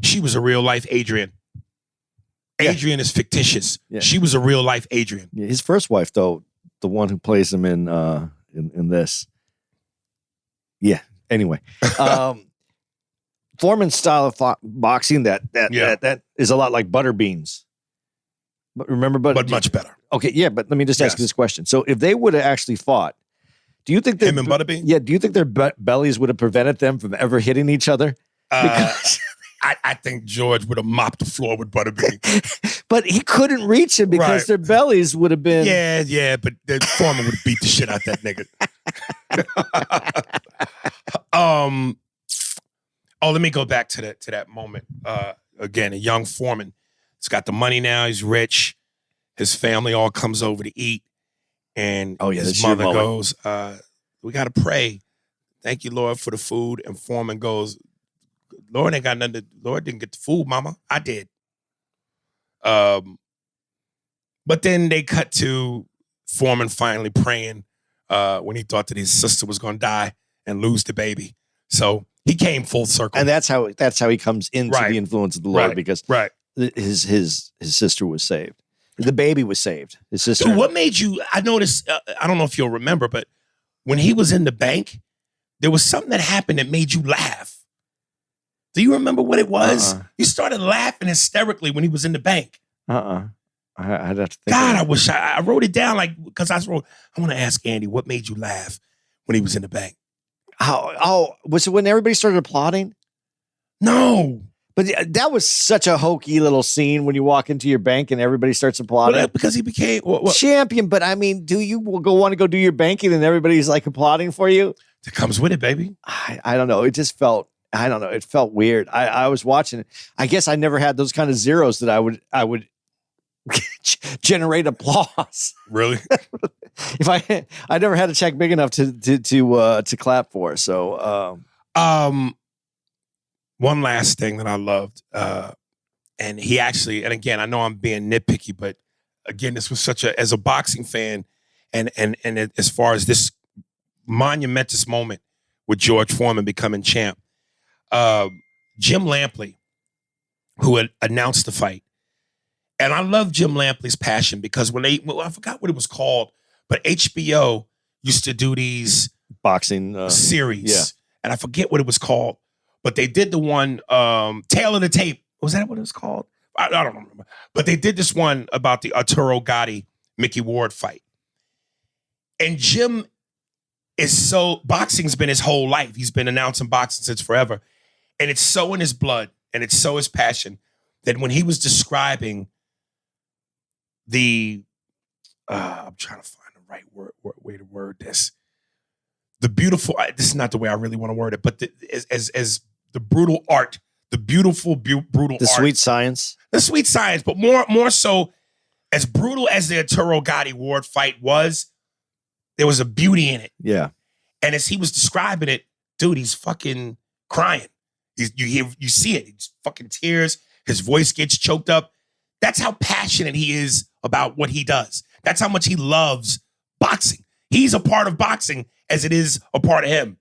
she was a real life Adrian. Adrian is fictitious. Yeah. She was a real life Adrian.
Yeah, his first wife, though, the one who plays him in this. Yeah. Anyway, Foreman's style of boxing that is a lot like butter beans. But remember,
but much better.
Okay, yeah. But let me just ask you this question: so, if they would have actually fought, do you think
him and Butterbean?
Yeah. Do you think their bellies would have prevented them from ever hitting each other?
Because I think George would have mopped the floor with Butterbean.
But he couldn't reach him because their bellies would have been...
Yeah, but the Foreman would have beat the shit out that nigga. Let me go back to that moment. Again, a young Foreman. He's got the money now. He's rich. His family all comes over to eat. And his mother goes, we got to pray. Thank you, Lord, for the food. And Foreman goes... Lord ain't got nothing Lord didn't get the food, mama. I did. But then they cut to Foreman finally praying when he thought that his sister was going to die and lose the baby. So he came full circle,
and that's how he comes into the influence of the Lord, because his sister was saved. The baby was saved. His sister.
Dude, what made you? I noticed. I don't know if you'll remember, but when he was in the bank, there was something that happened that made you laugh. Do you remember what it was? You started laughing hysterically when he was in the bank.
I'd have to think.
God, I wish I wrote it down, because I want to ask Andy, what made you laugh when he was in the bank?
Was it when everybody started applauding?
No.
But that was such a hokey little scene when you walk into your bank and everybody starts applauding.
Well, because he became
champion. But I mean, do you want to go do your banking and everybody's like applauding for you?
It comes with it, baby.
I don't know. It just felt, I don't know. It felt weird. I was watching it. I guess I never had those kind of zeros that I would generate applause.
Really?
If I never had a check big enough to clap for. So,
one last thing that I loved, and he actually, and again, I know I'm being nitpicky, but again, this was as a boxing fan, and as far as this monumentous moment with George Foreman becoming champ, Jim Lampley, who had announced the fight, and I love Jim Lampley's passion because I forgot what it was called, but HBO used to do these
boxing
series, and I forget what it was called. But they did the one, Tail of the Tape. Was that what it was called? I don't remember. But they did this one about the Arturo Gatti, Mickey Ward fight. And Jim boxing's been his whole life. He's been announcing boxing since forever. And it's so in his blood, and it's so his passion, that when he was describing I'm trying to find the right way to word this. The beautiful, this is not the way I really want to word it, but as the brutal art, the beautiful, brutal
the
art.
Sweet science.
The sweet science, but more so, as brutal as the Arturo Gatti Ward fight was, there was a beauty in it.
Yeah.
And as he was describing it, dude, he's fucking crying. You see it. He's fucking tears. His voice gets choked up. That's how passionate he is about what he does. That's how much he loves boxing. He's a part of boxing as it is a part of him.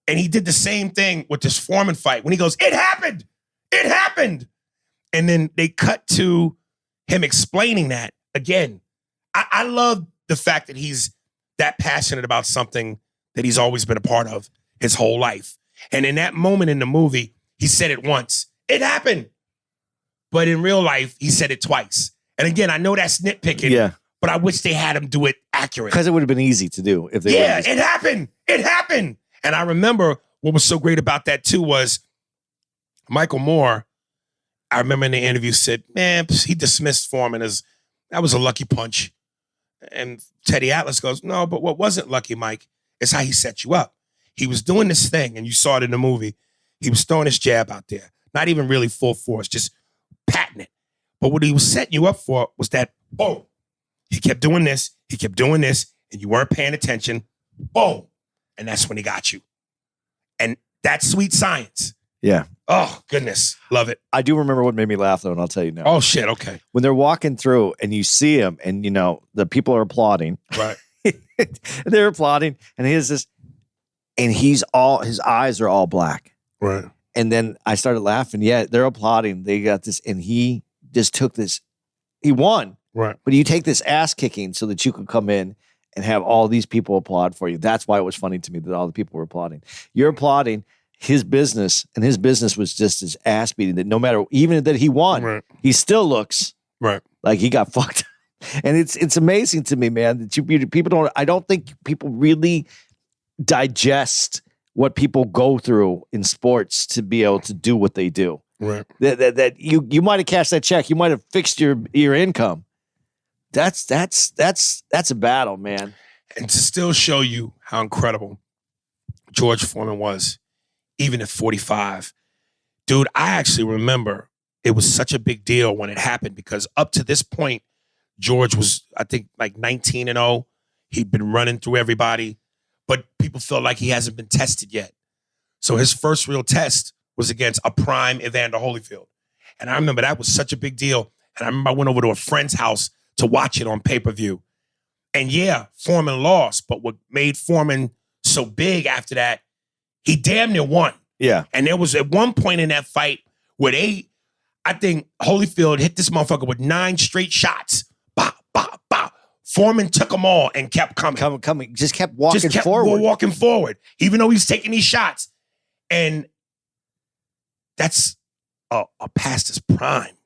And he did the same thing with this Foreman fight when he goes, "It happened. It happened." And then they cut to him explaining that again. I love the fact that he's that passionate about something that he's always been a part of his whole life. And in that moment in the movie, he said it once, "It happened." But in real life, he said it twice. And again, I know that's nitpicking, but I wish they had him do it accurate.
Because it would have been easy to do if they
it happened. It happened. And I remember what was so great about that too was Michael Moore, I remember in the interview said, man, he dismissed Foreman as that was a lucky punch. And Teddy Atlas goes, no, but what wasn't lucky, Mike, is how he set you up. He was doing this thing, and you saw it in the movie. He was throwing his jab out there, not even really full force, just patting it. But what he was setting you up for was that, boom, he kept doing this, and you weren't paying attention, boom. And that's when he got you. And that's sweet science.
Yeah.
Oh, goodness. Love it.
I do remember what made me laugh, though, and I'll tell you now.
Oh, shit. Okay.
When they're walking through and you see him and, the people are applauding.
Right.
They're applauding. And here's this. And his eyes are all black.
Right.
And then I started laughing. Yeah, they're applauding. They got this. And he just took this. He won.
Right.
But you take this ass kicking so that you could come in and have all these people applaud for you. That's why it was funny to me that all the people were applauding. You're applauding his business, and his business was just as ass beating that no matter, even that he won,
right,
he still looks
right
like he got fucked. And it's amazing to me, man, that I don't think people really digest what people go through in sports to be able to do what they do.
Right.
That you might have cashed that check, you might have fixed your income. That's a battle, man.
And to still show you how incredible George Foreman was, even at 45. Dude, I actually remember it was such a big deal when it happened because up to this point, George was, I think, like 19-0. He'd been running through everybody, but people felt like he hasn't been tested yet. So his first real test was against a prime Evander Holyfield. And I remember that was such a big deal. And I remember I went over to a friend's house to watch it on pay-per-view. And yeah, Foreman lost, but what made Foreman so big after that, he damn near won.
Yeah.
And there was at one point in that fight where I think Holyfield hit this motherfucker with 9 straight shots. Bah, bah, bah. Foreman took them all and kept coming.
Coming. Just kept walking forward.
Walking forward, even though he's taking these shots. And that's past his prime,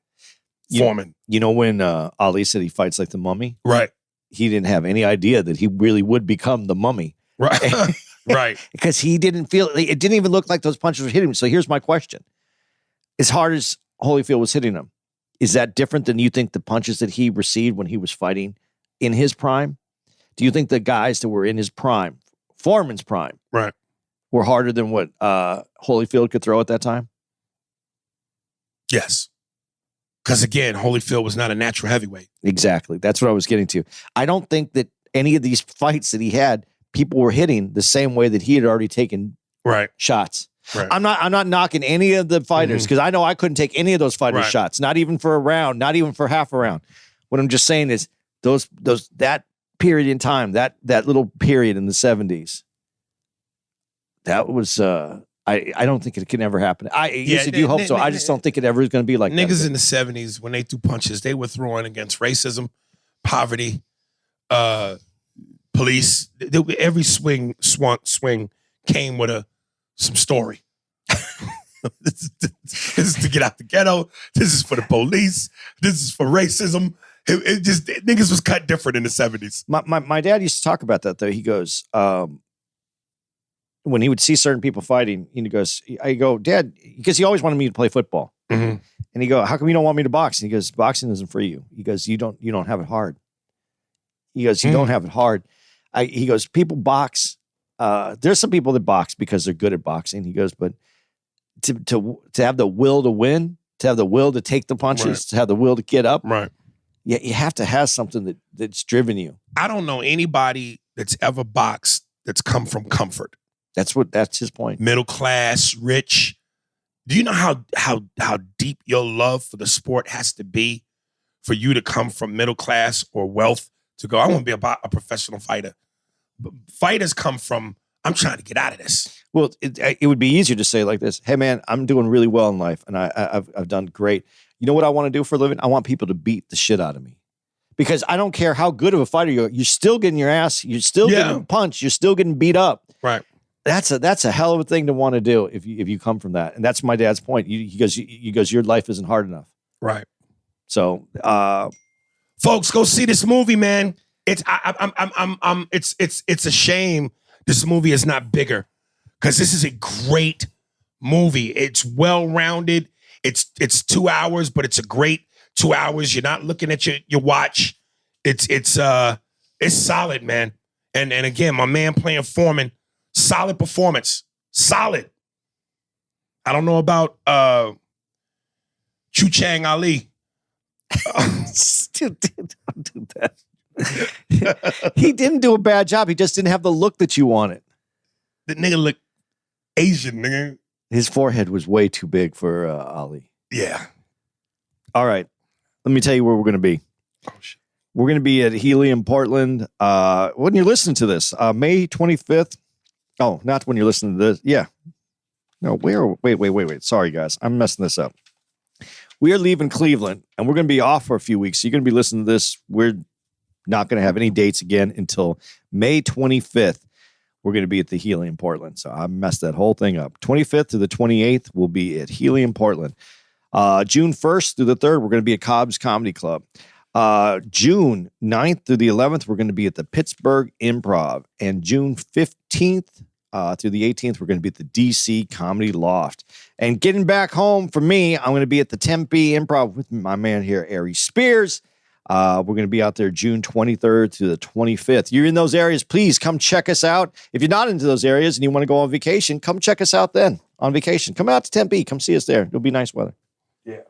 Foreman.
You know when Ali said he fights like the Mummy?
Right.
He didn't have any idea that he really would become the Mummy.
Right. Right.
Because he didn't feel, it didn't even look like those punches were hitting him. So here's my question. As hard as Holyfield was hitting him, is that different than you think the punches that he received when he was fighting in his prime? Do you think the guys that were in his prime, Foreman's prime,
right,
were harder than what Holyfield could throw at that time?
Yes. Because again, Holyfield was not a natural heavyweight.
Exactly. That's what I was getting to. I don't think that any of these fights that he had, people were hitting the same way that he had already taken shots.
Right.
I'm not knocking any of the fighters because I know I couldn't take any of those fighters' shots, not even for a round, not even for half a round. What I'm just saying is that period in time, that little period in the 70s, that was I don't think it can ever happen. You said you hope so. I just don't think it ever is going to be like
niggas
that.
in the 70s, when they threw punches, they were throwing against racism, poverty, police. Every swing came with some story. This is to get out the ghetto. This is for the police. This is for racism. It just niggas was cut different in the 70s.
My dad used to talk about that though. He goes, when he would see certain people fighting, he goes, I go, Dad, because he always wanted me to play football.
Mm-hmm.
And he go, how come you don't want me to box? And he goes, boxing isn't for you. He goes, you don't have it hard. He goes, you don't have it hard. He goes, people box. There's some people that box because they're good at boxing. He goes, but to have the will to win, to have the will to take the punches, to have the will to get up, you have to have something that's driven you.
I don't know anybody that's ever boxed that's come from comfort.
That's his point.
Middle class, rich. Do you know how deep your love for the sport has to be for you to come from middle class or wealth to go, I want to be a professional fighter? But fighters come from, I'm trying to get out of this.
Well, it would be easier to say like this, hey man, I'm doing really well in life and I've done great. You know what I want to do for a living? I want people to beat the shit out of me. Because I don't care how good of a fighter you are, you're still getting your ass, you're still getting punched, you're still getting beat up.
Right.
That's a hell of a thing to want to do if you come from that. And that's my dad's point. He goes, your life isn't hard enough.
Right.
So
folks, go see this movie, man. It's a shame this movie is not bigger. Because this is a great movie. It's well-rounded. It's 2 hours, but it's a great 2 hours. You're not looking at your watch. It's solid, man. And again, my man playing Foreman, solid performance. Solid. I don't know about Chu Chang Ali.
Dude, don't do that. He didn't do a bad job. He just didn't have the look that you wanted.
The nigga looked Asian, nigga.
His forehead was way too big for Ali.
Yeah.
All right. Let me tell you where we're going to be.
Oh, shit.
We're going to be at Helium, Portland. When you're listening to this, May 25th. Oh, not when you're listening to this. Yeah. No, wait. Sorry, guys. I'm messing this up. We are leaving Cleveland, and we're going to be off for a few weeks. So you're going to be listening to this. We're not going to have any dates again until May 25th. We're going to be at the Helium, Portland. So I messed that whole thing up. 25th to the 28th, we'll be at Helium, Portland. June 1st through the 3rd, we're going to be at Cobb's Comedy Club. June 9th through the 11th, we're going to be at the Pittsburgh Improv. And June 15th through the 18th, we're going to be at the DC Comedy Loft. And getting back home for me, I'm going to be at the Tempe Improv with my man here, Ari Spears. We're going to be out there June 23rd to the 25th. You're in those areas, please come check us out. If you're not into those areas and you want to go on vacation, come check us out then on vacation. Come out to Tempe. Come see us there. It'll be nice weather.
Yeah.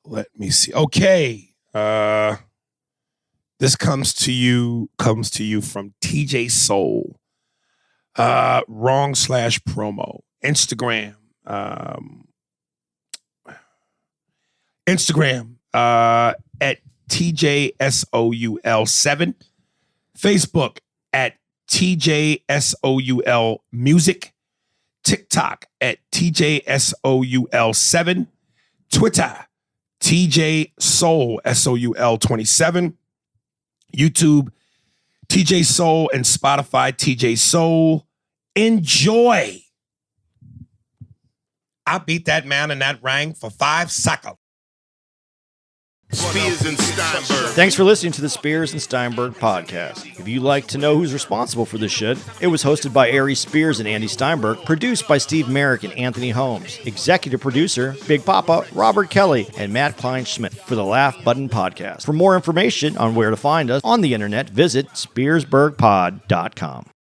Let me see. Okay. This comes to you from TJ Soul. Wrong/promo. Instagram. Instagram at TJSOUL7. Facebook at TJSOUL Music. TikTok at TJSOUL7. Twitter, TJ Soul, SOUL 27. YouTube, TJ Soul, and Spotify, TJ Soul. Enjoy. I beat that man in that ring for 5 seconds.
Spears and Steinberg.
Thanks for listening to the Spears and Steinberg podcast. If you'd like to know who's responsible for this shit, it was hosted by Ari Spears and Andy Steinberg, produced by Steve Merrick and Anthony Holmes, executive producer, Big Papa, Robert Kelly, and Matt Kleinschmidt for the Laugh Button podcast. For more information on where to find us on the internet, visit SpearsburgPod.com.